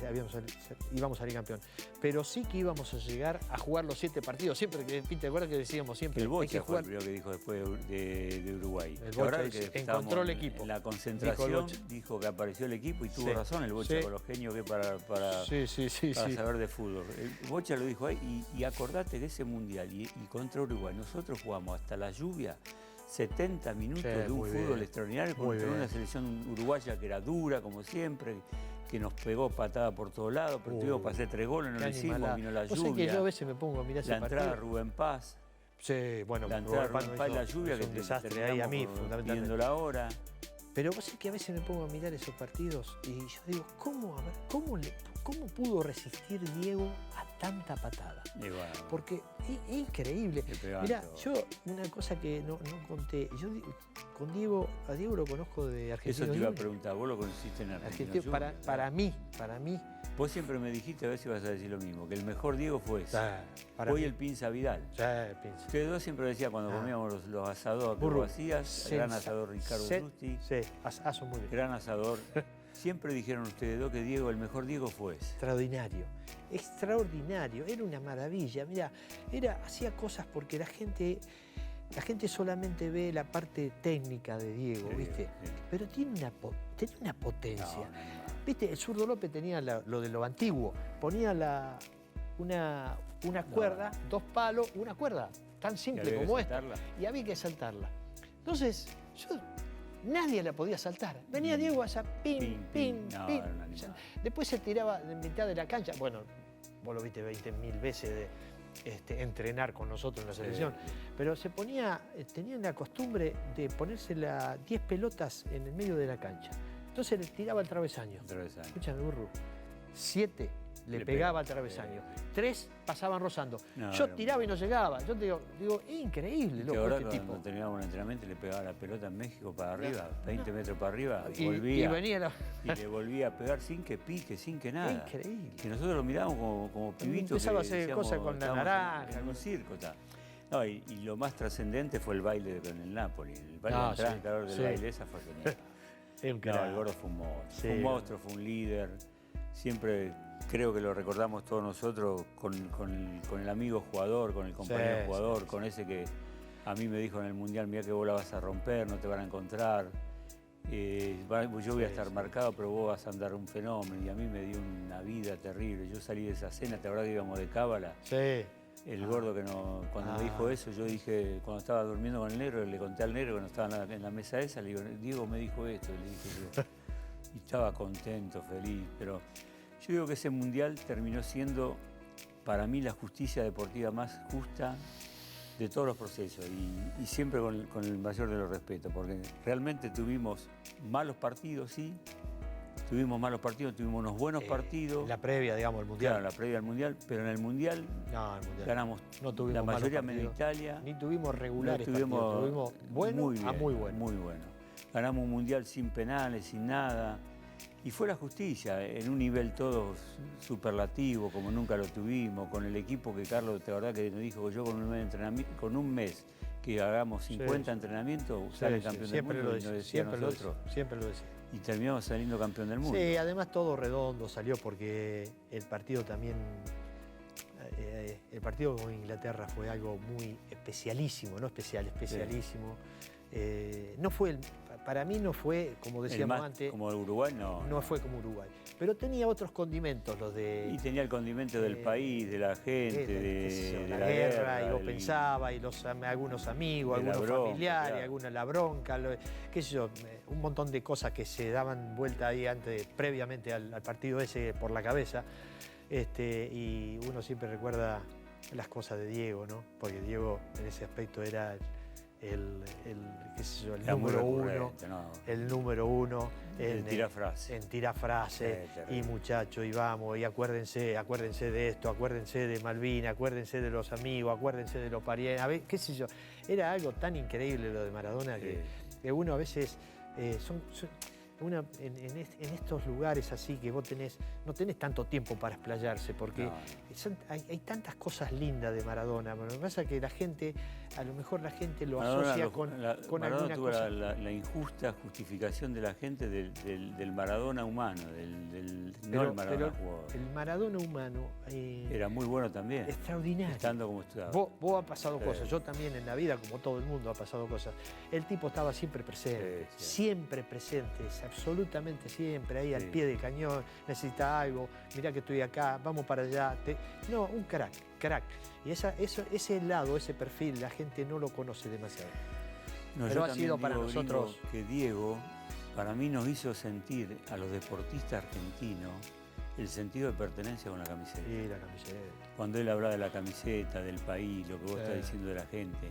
íbamos a salir campeón. Pero sí que íbamos a llegar a jugar los 7 partidos. Siempre, ¿te acuerdas que decíamos siempre? El Bocha fue el primero que dijo después de Uruguay. El Bocha encontró el equipo. En la concentración dijo que apareció el equipo y tuvo razón el Bocha, con los genios que para saber de fútbol. El Bocha lo dijo ahí, y acordate que ese mundial y contra Uruguay, nosotros jugamos hasta la lluvia 70 minutos de un fútbol extraordinario contra una selección uruguaya que era dura, como siempre, que nos pegó patada por todos lados, pero tuvimos para hacer 3 goles, no lo hicimos, vino la lluvia. Que yo a veces me pongo a mirar ese partido. La entrada de Rubén Paz. Sí, bueno, la entrada de Rubén Paz y la lluvia, que un desastre ahí a mí, fundamentalmente. Viendo la hora. Pero vos sabés que a veces me pongo a mirar esos partidos y yo digo, ¿cómo pudo resistir Diego a tanta patada? Bueno, porque es increíble. Mirá, yo una cosa que no conté, yo con Diego, a Diego lo conozco de Argentina. Eso te iba a preguntar, vos lo conociste en Argentina. Para mí. Vos siempre me dijiste, a ver si vas a decir lo mismo, que el mejor Diego fue ese. Hoy el Pinza Vidal. El Pinza. Ustedes dos siempre decían cuando comíamos los asados que vos hacías, el gran asador Ricardo Rusti. Sí, aso muy bien. Gran asador. Siempre dijeron ustedes dos que Diego, el mejor Diego fue ese. Extraordinario, era una maravilla. Mirá, hacía cosas porque la gente solamente ve la parte técnica de Diego, ¿viste? Sí. Pero tenía una potencia. No. ¿Viste? El Zurdo López tenía lo de lo antiguo. Ponía una cuerda, 2 palos, una cuerda tan simple como esta. Y había que saltarla. Entonces, nadie la podía saltar. Venía Diego allá, pim. Después se tiraba en mitad de la cancha. Bueno, vos lo viste 20.000 veces entrenar con nosotros en la selección. Pero tenía la costumbre de ponerse 10 pelotas en el medio de la cancha. Entonces le tiraba al travesaño. Escúchame, burro. 7 le pegaba al travesaño. 3 pasaban rozando. Yo tiraba y no llegaba. Yo te digo, es increíble, loco, este tipo. Cuando terminábamos un entrenamiento le pegaba la pelota en México para arriba, 20 metros para arriba, y le volvía a pegar sin que pique, sin que nada. Es increíble. Que nosotros lo mirábamos como pibitos. Empezaba a hacer cosas con la naranja. En un circo. No, y lo más trascendente fue el baile con el Napoli. El baile de entrada en calor del baile, esa fue genial. El gordo fue un monstruo. Fue un monstruo, fue un líder. Siempre creo que lo recordamos todos nosotros con el amigo jugador, con el compañero jugador, con ese que a mí me dijo en el Mundial, mira que vos la vas a romper, no te van a encontrar. Yo voy a estar marcado, pero vos vas a andar un fenómeno. Y a mí me dio una vida terrible. Yo salí de esa cena, ¿te acordás que íbamos de cábala? Sí. El gordo que cuando me dijo eso, yo dije, cuando estaba durmiendo con el negro, le conté al negro que no estaba en la mesa esa, le digo, Diego me dijo esto, le dije yo. Y estaba contento, feliz. Pero yo digo que ese mundial terminó siendo, para mí, la justicia deportiva más justa de todos los procesos. Y siempre con el mayor de los respetos, porque realmente tuvimos malos partidos, sí. Tuvimos malos partidos, tuvimos unos buenos partidos. La previa, digamos, al Mundial. Claro, la previa al Mundial, pero en el Mundial, ganamos la mayoría menos Italia. Ni tuvimos regulares partidos, tuvimos bueno muy bien, a muy bueno. Muy bueno. Ganamos un Mundial sin penales, sin nada. Y fue la justicia, en un nivel todo superlativo, como nunca lo tuvimos, con el equipo que Carlos, de verdad que nos dijo que yo con un mes que hagamos 50 entrenamientos, sale campeón del mundo, siempre lo decía. Y terminamos saliendo campeón del mundo. Sí, además todo redondo salió porque el partido también, el partido con Inglaterra fue algo muy especialísimo, no especial, especialísimo. No fue para mí no fue, como decíamos antes... Como el Uruguay, no. No fue como Uruguay. Pero tenía otros condimentos, los de... Y tenía el condimento del país, de la gente, de la la guerra, y lo pensaba, y algunos amigos, algunos familiares, claro. algunos la bronca, qué sé yo, un montón de cosas que se daban vuelta ahí previamente al partido ese por la cabeza. Y uno siempre recuerda las cosas de Diego, ¿no? Porque Diego en ese aspecto era el número uno, ¿no? El número uno en tirar frases, y muchachos, y vamos, y acuérdense de esto, acuérdense de Malvinas, acuérdense de los amigos, acuérdense de los parientes, a ver, qué sé yo. Era algo tan increíble lo de Maradona que uno a veces en estos lugares así que vos no tenés tanto tiempo para explayarse, porque hay tantas cosas lindas de Maradona. Lo que pasa es que a lo mejor la gente lo asocia con Maradona alguna tuvo cosa. la injusta justificación de la gente del Maradona humano, no el Maradona jugador. El Maradona humano era muy bueno también. Extraordinario. Estando como estaba. Vos has pasado cosas, yo también en la vida, como todo el mundo, ha pasado cosas. El tipo estaba siempre presente, siempre presente, absolutamente siempre, ahí al pie del cañón, necesita algo, mirá que estoy acá, vamos para allá. No, un crack. Y ese lado, ese perfil, la gente no lo conoce demasiado. No, pero ha sido para nosotros... que Diego, para mí, nos hizo sentir a los deportistas argentinos el sentido de pertenencia con la camiseta. Sí, la camiseta. Cuando él hablaba de la camiseta, del país, lo que vos estás diciendo de la gente.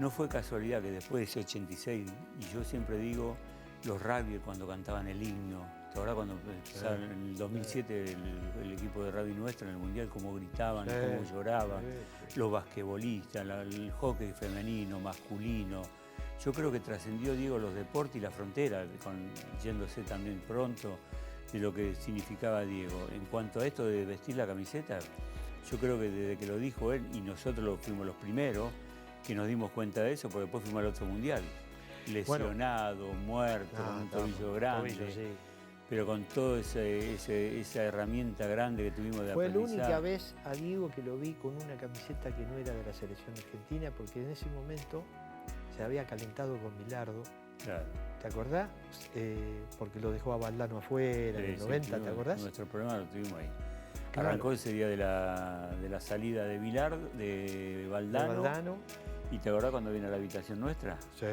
No fue casualidad que después de ese 86, y yo siempre digo, los rugby cuando cantaban el himno, ahora cuando empezaron en el 2007 el equipo de rugby nuestro en el Mundial, cómo gritaban, cómo lloraban, los basquetbolistas, el hockey femenino, masculino. Yo creo que trascendió, Diego, los deportes y la frontera, yéndose también pronto de lo que significaba Diego. En cuanto a esto de vestir la camiseta, yo creo que desde que lo dijo él, y nosotros fuimos los primeros que nos dimos cuenta de eso, porque después fuimos al otro Mundial. Lesionado, muerto, con un tobillo grande, pero con toda esa herramienta grande que tuvimos de aprendizaje. Fue la única vez a Diego que lo vi con una camiseta que no era de la selección argentina, porque en ese momento se había calentado con Bilardo. Claro. ¿Te acordás? Porque lo dejó a Valdano afuera en el 90, ¿te acordás? Nuestro problema lo tuvimos ahí. Claro. Arrancó ese día de la salida de Bilardo, de Valdano. ¿Y te acordás cuando vino a la habitación nuestra? Sí.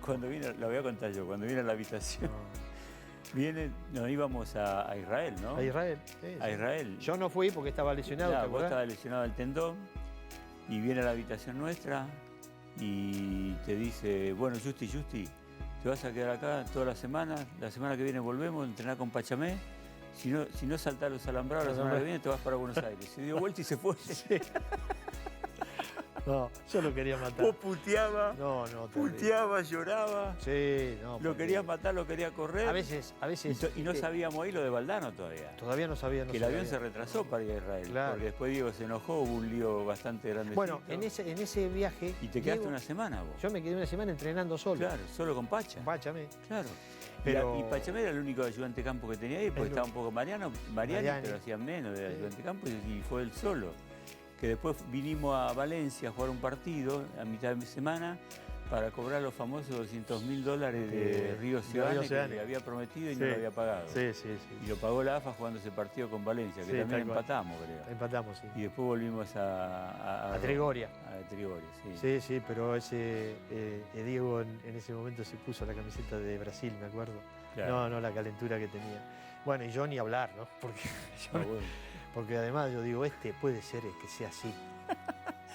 Cuando vino, lo voy a contar yo, cuando vino a la habitación, nos íbamos a Israel, ¿no? A Israel, sí. A Israel. Yo no fui porque estaba lesionado, claro, vos estabas lesionado del tendón, y viene a la habitación nuestra y te dice, bueno, Justi, te vas a quedar acá toda la semana que viene volvemos a entrenar con Pachamé, si no saltás los alambrados la semana que viene te vas para Buenos Aires. Se dio vuelta y se fue. Sí. No, yo lo quería matar. Vos puteaba, lloraba. Sí, no. Lo querías matar, lo quería correr. A veces. Y no sabíamos ahí lo de Valdano todavía. Todavía no sabía. Que el avión se retrasó para ir a Israel. Claro. Porque después Diego se enojó, hubo un lío bastante grande. Bueno, en ese viaje. Y te quedaste una semana vos. Yo me quedé una semana entrenando solo. Claro, solo con Pacha. Con Pachamé. Claro. Pero... Y Pachamé era el único ayudante de campo que tenía ahí, porque estaba un poco Mariani, pero hacían menos de ayudante de campo y fue él solo. Que después vinimos a Valencia a jugar un partido a mitad de semana para cobrar los famosos $200.000 de Río Ciudadanos que le había prometido y no lo había pagado. Sí. Y lo pagó la AFA jugando ese partido con Valencia, que también empatamos, creo. Empatamos, sí. Y después volvimos a Trigoria. A Trigoria, sí. Sí, pero Diego en ese momento se puso la camiseta de Brasil, me acuerdo. Claro. No, la calentura que tenía. Bueno, y yo ni hablar, ¿no? Porque además yo digo, puede ser que sea así.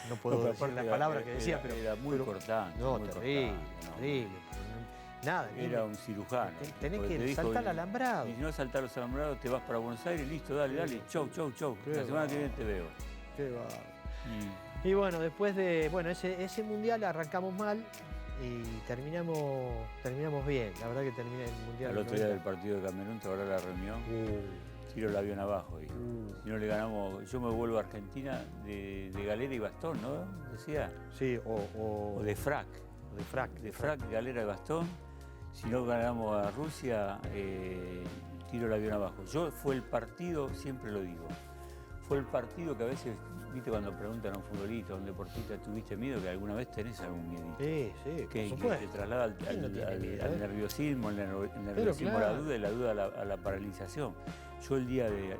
No puedo decir la palabra que decía, pero... Era muy cortante. No, terrible. Nada. Era un cirujano. Tenés que saltar al alambrado. Y si no saltar los alambrados, te vas para Buenos Aires, listo, dale. Chau. La semana que viene te veo. Qué va. Y bueno, después de ese mundial arrancamos mal y terminamos bien. La verdad que terminé el mundial. El otro día del partido de Camerún, te habrá la reunión. Tiro el avión abajo. Si no le ganamos, yo me vuelvo a Argentina de galera y bastón, ¿no? Decía. Sí, o de frac. De frac, galera y bastón. Si no ganamos a Rusia, tiro el avión abajo. Fue el partido, siempre lo digo, fue el partido que a veces, viste, cuando preguntan a un futbolista, a un deportista, ¿tuviste miedo? Que alguna vez tenés algún miedito. Sí, Que por supuesto. te traslada al nerviosismo, el nerviosismo a la duda y la duda a la paralización. Yo el día de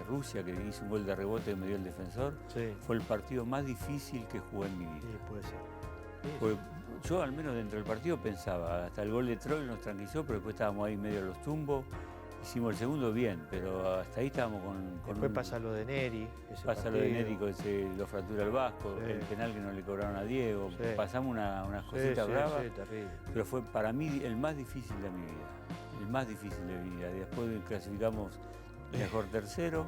Rusia, que hice un gol de rebote que me dio el defensor, fue el partido más difícil que jugué en mi vida. Sí, puede ser. Pues yo al menos dentro del partido pensaba, hasta el gol de Troll nos tranquilizó, pero después estábamos ahí medio de los tumbos. Hicimos el segundo bien, pero hasta ahí estábamos con después pasa lo de Neri. Pasa lo de Neri, que se lo fractura el Vasco, el penal que no le cobraron a Diego. Pasamos unas cositas bravas, pero fue para mí el más difícil de mi vida. El más difícil de mi vida. Después clasificamos mejor tercero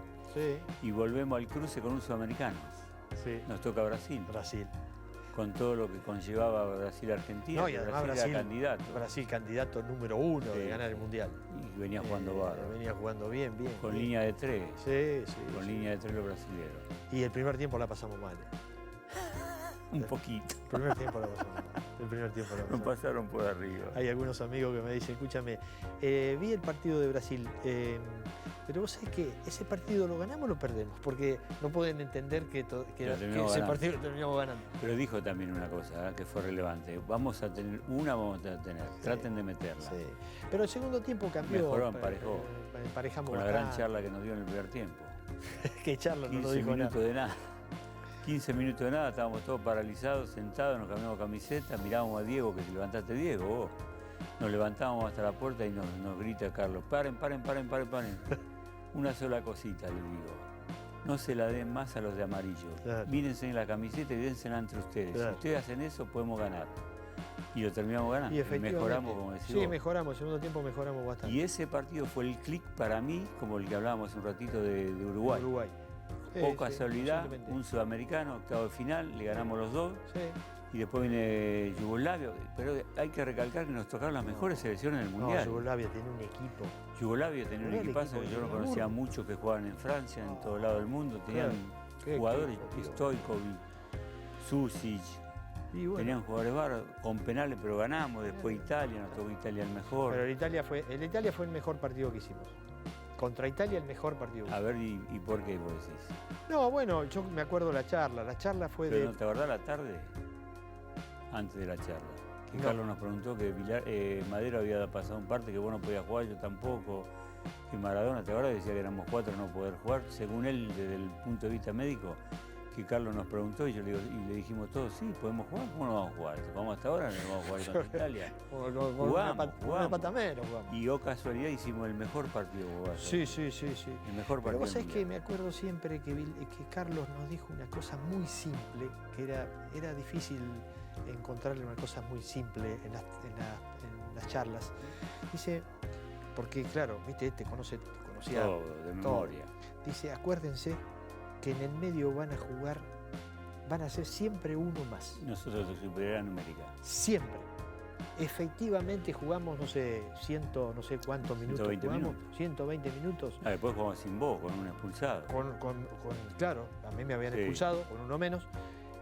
y volvemos al cruce con un sudamericano. Nos toca Brasil. Con todo lo que conllevaba Brasil-Argentina, no, y además Brasil era candidato. Brasil candidato número 1 de ganar el Mundial. Y venía jugando bárbaro. Venía jugando bien. Con línea de 3. Con línea de 3 los brasileños. Y el primer tiempo la pasamos mal. Un poquito. El primer tiempo la pasamos mal. Nos pasaron por arriba. Hay algunos amigos que me dicen, escúchame, vi el partido de Brasil, pero vos sabés que ese partido lo ganamos o lo perdemos, porque no pueden entender que ese partido lo terminamos ganando. Pero dijo también una cosa que fue relevante, vamos a tener, traten de meterla. Sí. Pero el segundo tiempo cambió. Mejoró, emparejó. Emparejamos con la gran charla que nos dio en el primer tiempo. ¿Qué charla? No lo 15 dijo minutos nada. de nada. 15 minutos de nada, estábamos todos paralizados, sentados, nos cambiamos camiseta, mirábamos a Diego, que te levantaste Diego, vos. Nos levantábamos hasta la puerta y nos grita Carlos, paren. Una sola cosita, le digo. No se la den más a los de amarillo. Mírense en la camiseta y dénsela entre ustedes. Si ustedes hacen eso, podemos ganar. Y lo terminamos ganando. Y mejoramos, como decís vos. Mejoramos, el segundo tiempo mejoramos bastante. Y ese partido fue el clic para mí, como el que hablábamos hace un ratito de Uruguay. Poca casualidad, un sudamericano, octavo de final, le ganamos los dos. Y después viene Yugoslavia, pero hay que recalcar que nos tocaron las mejores selecciones del Mundial. Yugoslavia tenía un equipo. Yugoslavia tenía un equipazo, yo no conocía a muchos que jugaban en Francia, en todo lado del mundo. Tenían jugadores, Stojkovic, Susic, tenían jugadores bárbaros, con penales, pero ganamos. Después Italia, nos tocó Italia el mejor. Pero el Italia fue el mejor partido que hicimos. Contra Italia el mejor partido. A ver, ¿y por qué vos decís? No, bueno, yo me acuerdo la charla fue pero ¿no te acordás la tarde? Antes de la charla. Que Carlos nos preguntó que Madero había pasado un parte, que vos no podías jugar, yo tampoco. Que Maradona, ¿te acordás? Decía que éramos 4 no poder jugar. Según él, desde el punto de vista médico, que Carlos nos preguntó y yo le dijimos todos, sí, podemos jugar, ¿cómo no vamos a jugar? Vamos hasta ahora, no vamos a jugar contra Italia. Jugamos. Y casualidad hicimos el mejor partido. Sí. El mejor partido. Pero vos sabés que me acuerdo siempre que Carlos nos dijo una cosa muy simple, que era difícil encontrarle una cosa muy simple en las charlas. Dice, porque claro, viste, conocía todo, de memoria. Dice, acuérdense que en el medio van a ser siempre uno más. Nosotros de superioridad numérica. Siempre. Efectivamente jugamos, no sé cuántos minutos 120 jugamos. minutos. 120 minutos. Después jugamos sin vos, con un expulsado. Claro, a mí me habían expulsado, con uno menos.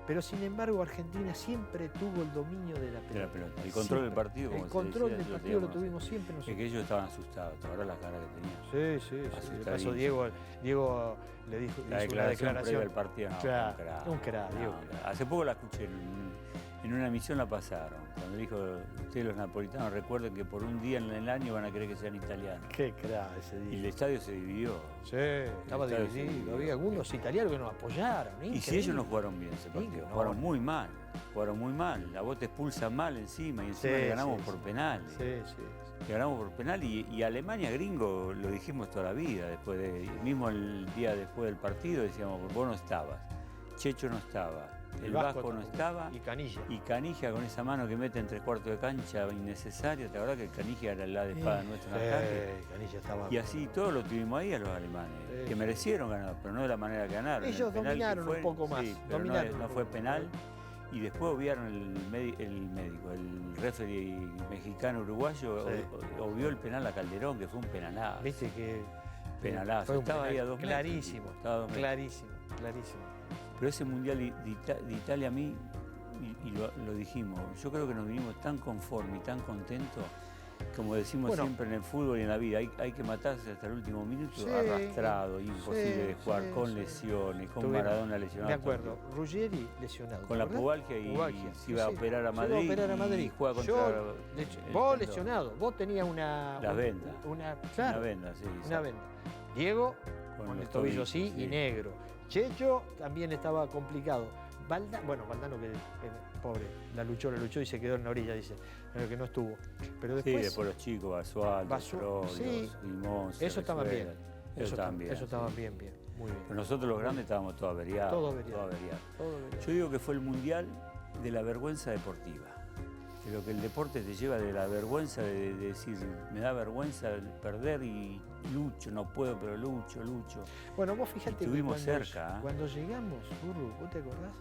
Pero sin embargo Argentina siempre tuvo el dominio de la pelota. El control del partido, como el control del partido lo tuvimos siempre nosotros. Es que ellos estaban asustados, ¿te acordás la cara que tenían? Sí. De paso Diego le dijo una declaración del partido. Un crack, Diego. Hace poco la escuché, en una emisión la pasaron, cuando dijo, ustedes los napolitanos recuerden que por un día en el año van a querer que sean italianos. Qué crack ese día. Y el estadio se dividió. Sí, estaba dividido. Había algunos italianos que nos apoyaron. Y si ellos no jugaron bien ese partido, jugaron muy mal. La vos te expulsan mal encima y encima le ganamos por penales. Le ganamos por penal y Alemania, gringo, lo dijimos toda la vida. Mismo el día después del partido decíamos, vos no estabas, Checho no estaba. El Vasco no estaba. Y Canilla con esa mano que mete en 3/4 de cancha innecesaria. ¿Te acordás que el Canilla era la de espada nuestra en ataque? Canilla estaba. Y así todos lo tuvimos ahí a los alemanes, que merecieron ganar, pero no de la manera que ganaron. Ellos dominaron un poco más. Sí, pero no fue penal. Y después obviaron el referee mexicano uruguayo, obvió el penal a Calderón, que fue un penalazo. Viste que. Penalazo. Estaba ahí a 2 metros. Clarísimo. Pero ese Mundial de Italia a mí, y lo dijimos, yo creo que nos vinimos tan conformes y tan contentos como decimos siempre en el fútbol y en la vida, hay que matarse hasta el último minuto arrastrado, imposible de jugar, con lesiones, con Maradona lesionado. Me acuerdo, Ruggeri lesionado. Con la pubalgia y se iba a operar a Madrid. Se iba a operar a Madrid. Y juega contra vos lesionado, vos tenías una... La venda. Una venda, sí. Una venda. Diego con el tobillo así y negro. Checho también estaba complicado. Valdano que pobre, la luchó y se quedó en la orilla, dice, pero que no estuvo. Pero después, después los chicos, Basualdo, Limón, eso estaban bien. Eso también. Eso estaba bien, muy bien. Pero nosotros los grandes estábamos todos averiados. Todo averiado. Yo digo que fue el mundial de la vergüenza deportiva. De lo que el deporte te lleva de la vergüenza de decir, me da vergüenza perder y lucho, no puedo, pero lucho. Bueno, vos fíjate que estuvimos cerca. Cuando llegamos, Burru, ¿vos te acordás?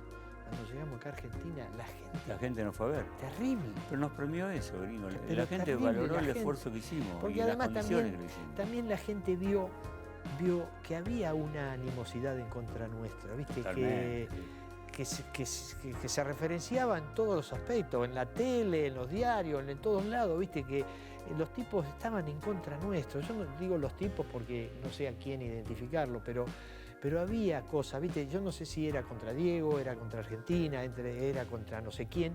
Cuando llegamos acá a Argentina, la gente nos fue a ver. Terrible. Pero nos premió eso, gringo. La gente valoró el esfuerzo que hicimos. Porque y además las condiciones que lo hicimos. También la gente vio que había una animosidad en contra nuestra, ¿viste? Que se referenciaba en todos los aspectos, en la tele, en los diarios, en todos lados, ¿viste? Que los tipos estaban en contra nuestro. Yo no digo los tipos porque no sé a quién identificarlo, pero había cosas, ¿viste? Yo no sé si era contra Diego, era contra Argentina, era contra no sé quién,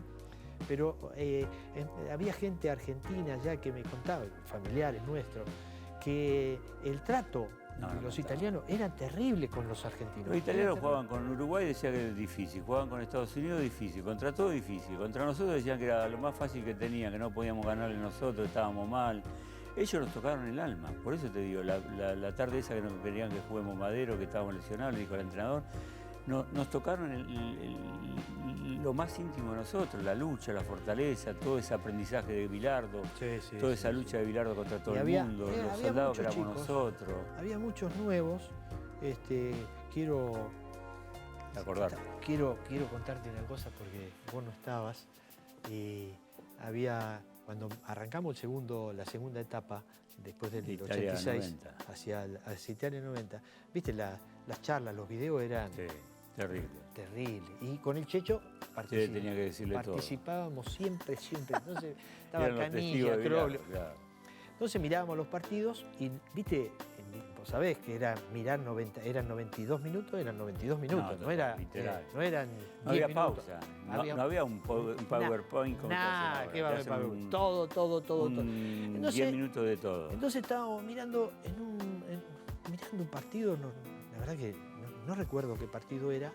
pero había gente argentina ya que me contaba, familiares nuestros, que el trato de los italianos era terrible con los argentinos. Los italianos jugaban con Uruguay, decían que era difícil, jugaban con Estados Unidos, difícil, contra todo difícil, contra nosotros decían que era lo más fácil que tenían, que no podíamos ganarle nosotros, estábamos mal. Ellos nos tocaron el alma, por eso te digo, la tarde esa que nos querían que juguemos Madero, que estábamos lesionados, le dijo el entrenador, nos tocaron lo más íntimo de nosotros, la lucha, la fortaleza, todo ese aprendizaje de Bilardo, toda esa lucha de Bilardo contra todo el mundo, los soldados que éramos nosotros. Había muchos nuevos, quiero contarte una cosa porque vos no estabas, cuando arrancamos la segunda etapa, después del Italia 86, 90. hacia Italia 90, viste, las charlas, los videos eran... Terrible. Y con el Checho tenía que decirle participábamos todo. Siempre. Entonces estaba Canilla, Crollo. Claro. Entonces mirábamos los partidos y, viste, vos sabés que eran 92 minutos, no era literal. No eran 10 había minutos. Pausa, no había un PowerPoint como nada, que va a haber PowerPoint. Todo. Entonces, 10 minutos de todo. Entonces estábamos mirando un partido, la verdad que no recuerdo qué partido era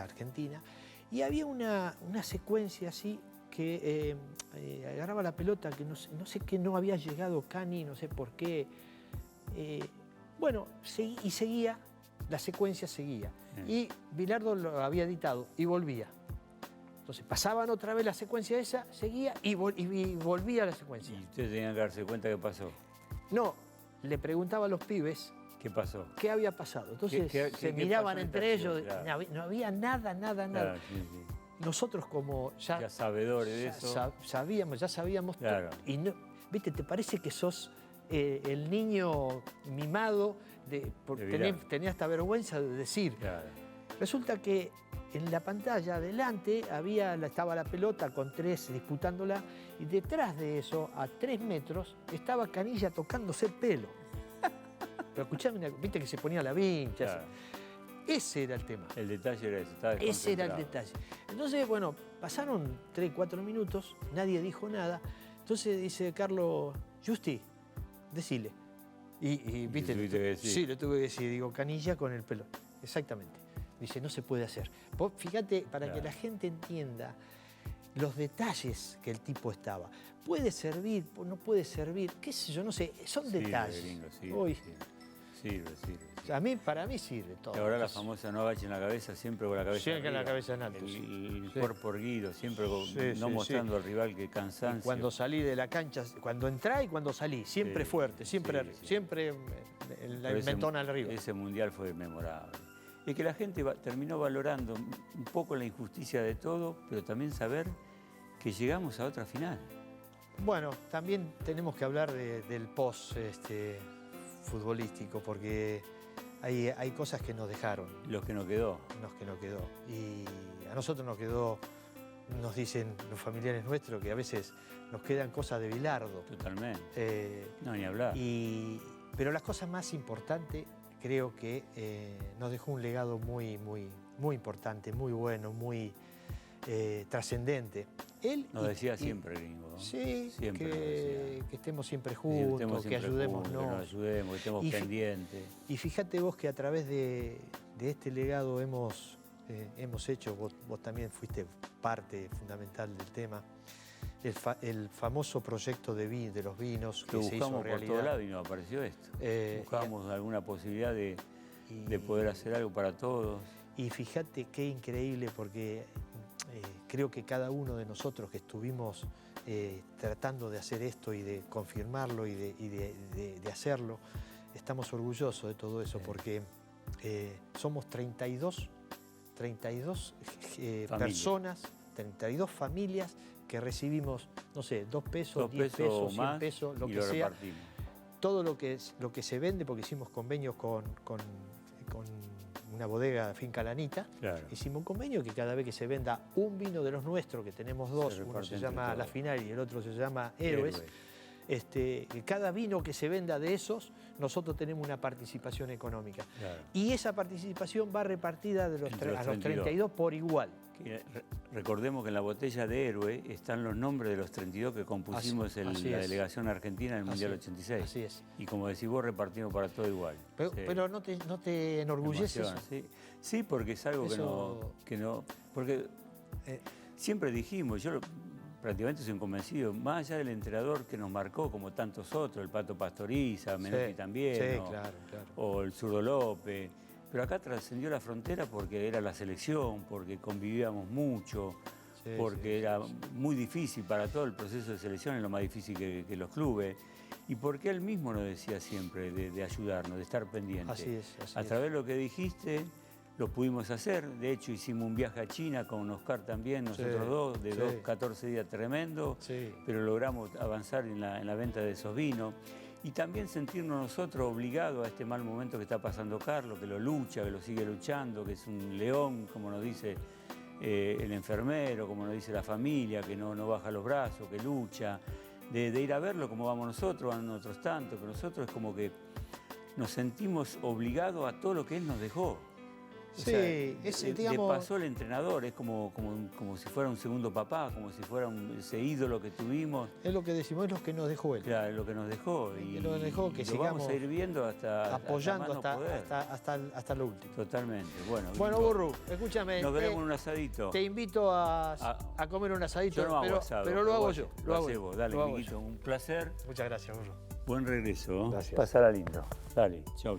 Argentina, y había una secuencia así que agarraba la pelota, que no sé qué, no había llegado Cani, no sé por qué. Y seguía, la secuencia seguía. Y Bilardo lo había editado y volvía. Entonces pasaban otra vez la secuencia esa, seguía y volvía a la secuencia. ¿Y ustedes tenían que darse cuenta qué pasó? No, le preguntaba a los pibes. ¿Qué pasó? ¿Qué había pasado? Entonces se miraban entre ellos, no había nada. Claro, sí. Nosotros como ya sabedores de eso. Ya sabíamos claro. Todo. Y no, viste, ¿te parece que sos el niño mimado? Tenía esta vergüenza de decir. Claro. Resulta que en la pantalla adelante estaba la pelota con 3 disputándola y detrás de eso, a 3 metros, estaba Canilla tocándose el pelo. Pero escuchame, viste que se ponía la vincha. Claro. Ese era el tema. El detalle era ese, ese era el detalle. Entonces, pasaron 3, 4 minutos, nadie dijo nada. Entonces dice Carlos, Justi, decile. Y viste, sí, le tuve que decir, digo, Canilla con el pelo. Exactamente. Dice, no se puede hacer. Vos fíjate, para que la gente entienda los detalles que el tipo estaba. Puede servir, no puede servir, qué sé yo, no sé, son detalles. Gringo, sirve. Para mí sirve todo. Y ahora la famosa no agachen la cabeza, siempre con la cabeza siempre arriba. Con la cabeza en alto. El cuerpo erguido, siempre mostrando al rival que cansancio. Y cuando salí de la cancha, cuando entré y cuando salí, siempre fuerte, siempre el mentón arriba. Ese mundial fue memorable. Es que la gente terminó valorando un poco la injusticia de todo, pero también saber que llegamos a otra final. Bueno, también tenemos que hablar del post futbolístico, porque hay cosas que nos dejaron. Los que nos quedó. Y a nosotros nos quedó nos dicen los familiares nuestros que a veces nos quedan cosas de Bilardo. Totalmente. No, ni hablar. Pero las cosas más importantes, creo que nos dejó un legado muy importante, muy bueno, muy trascendente. Él nos decía siempre, Gringo. Sí, siempre que estemos siempre juntos, que ayudémonos. Que nos ayudemos, que estemos pendientes. Y fíjate vos que a través de este legado hemos hecho, vos también fuiste parte fundamental del tema, el famoso proyecto de los vinos que se hizo realidad. Por todo lado y nos apareció esto. Buscábamos alguna posibilidad de poder hacer algo para todos. Y fíjate qué increíble, porque creo que cada uno de nosotros que estuvimos tratando de hacer esto y de confirmarlo y de hacerlo, estamos orgullosos de todo eso, porque somos 32 personas, 32 familias que recibimos, no sé, 2 pesos, 10 pesos, 100 pesos, lo que sea. Todo lo que se vende, porque hicimos convenios con una bodega Finca Lanita. Claro. Hicimos un convenio que cada vez que se venda un vino de los nuestros, que tenemos 2, uno se llama La Final y el otro se llama Héroes. Cada vino que se venda de esos, nosotros tenemos una participación económica. Claro. Y esa participación va repartida a los 32 por igual. Recordemos que en la botella de Héroe están los nombres de los 32 que compusimos la delegación argentina en el Mundial 86. Así es. Y como decís vos, repartimos para todo igual. Pero no te enorgullece eso. Sí, porque es algo que no... Porque siempre dijimos, yo prácticamente soy un convencido, más allá del entrenador que nos marcó, como tantos otros, el Pato Pastoriza, Menotti también, claro. O el Zurdo López, pero acá trascendió la frontera porque era la selección, porque convivíamos mucho, porque era muy difícil para todo el proceso de selección, es lo más difícil que los clubes, y porque él mismo nos decía siempre de ayudarnos, de estar pendientes. Así es. A través de lo que dijiste, lo pudimos hacer. De hecho, hicimos un viaje a China con Oscar también, nosotros dos, de 14 días tremendo, pero logramos avanzar en la venta de esos vinos. Y también sentirnos nosotros obligados a este mal momento que está pasando Carlos, que lo lucha, que lo sigue luchando, que es un león, como nos dice el enfermero, como nos dice la familia, que no baja los brazos, que lucha, de ir a verlo como vamos nosotros, van otros tantos, pero nosotros es como que nos sentimos obligados a todo lo que él nos dejó. Digamos... pasó el entrenador, es como si fuera un segundo papá, como si fuera ese ídolo que tuvimos. Es lo que decimos, es lo que nos dejó él. Claro, es lo que nos dejó. Y lo dejó, que lo vamos a ir viendo apoyando hasta lo último. Totalmente. Bueno, Burru, escúchame. Nos veremos en un asadito. Te invito a comer un asadito, yo no hago asado, pero lo hago yo. Lo haces vos. Dale, Miguito, un placer. Muchas gracias, Burru. Buen regreso. Gracias. Pasará lindo. Dale, chau.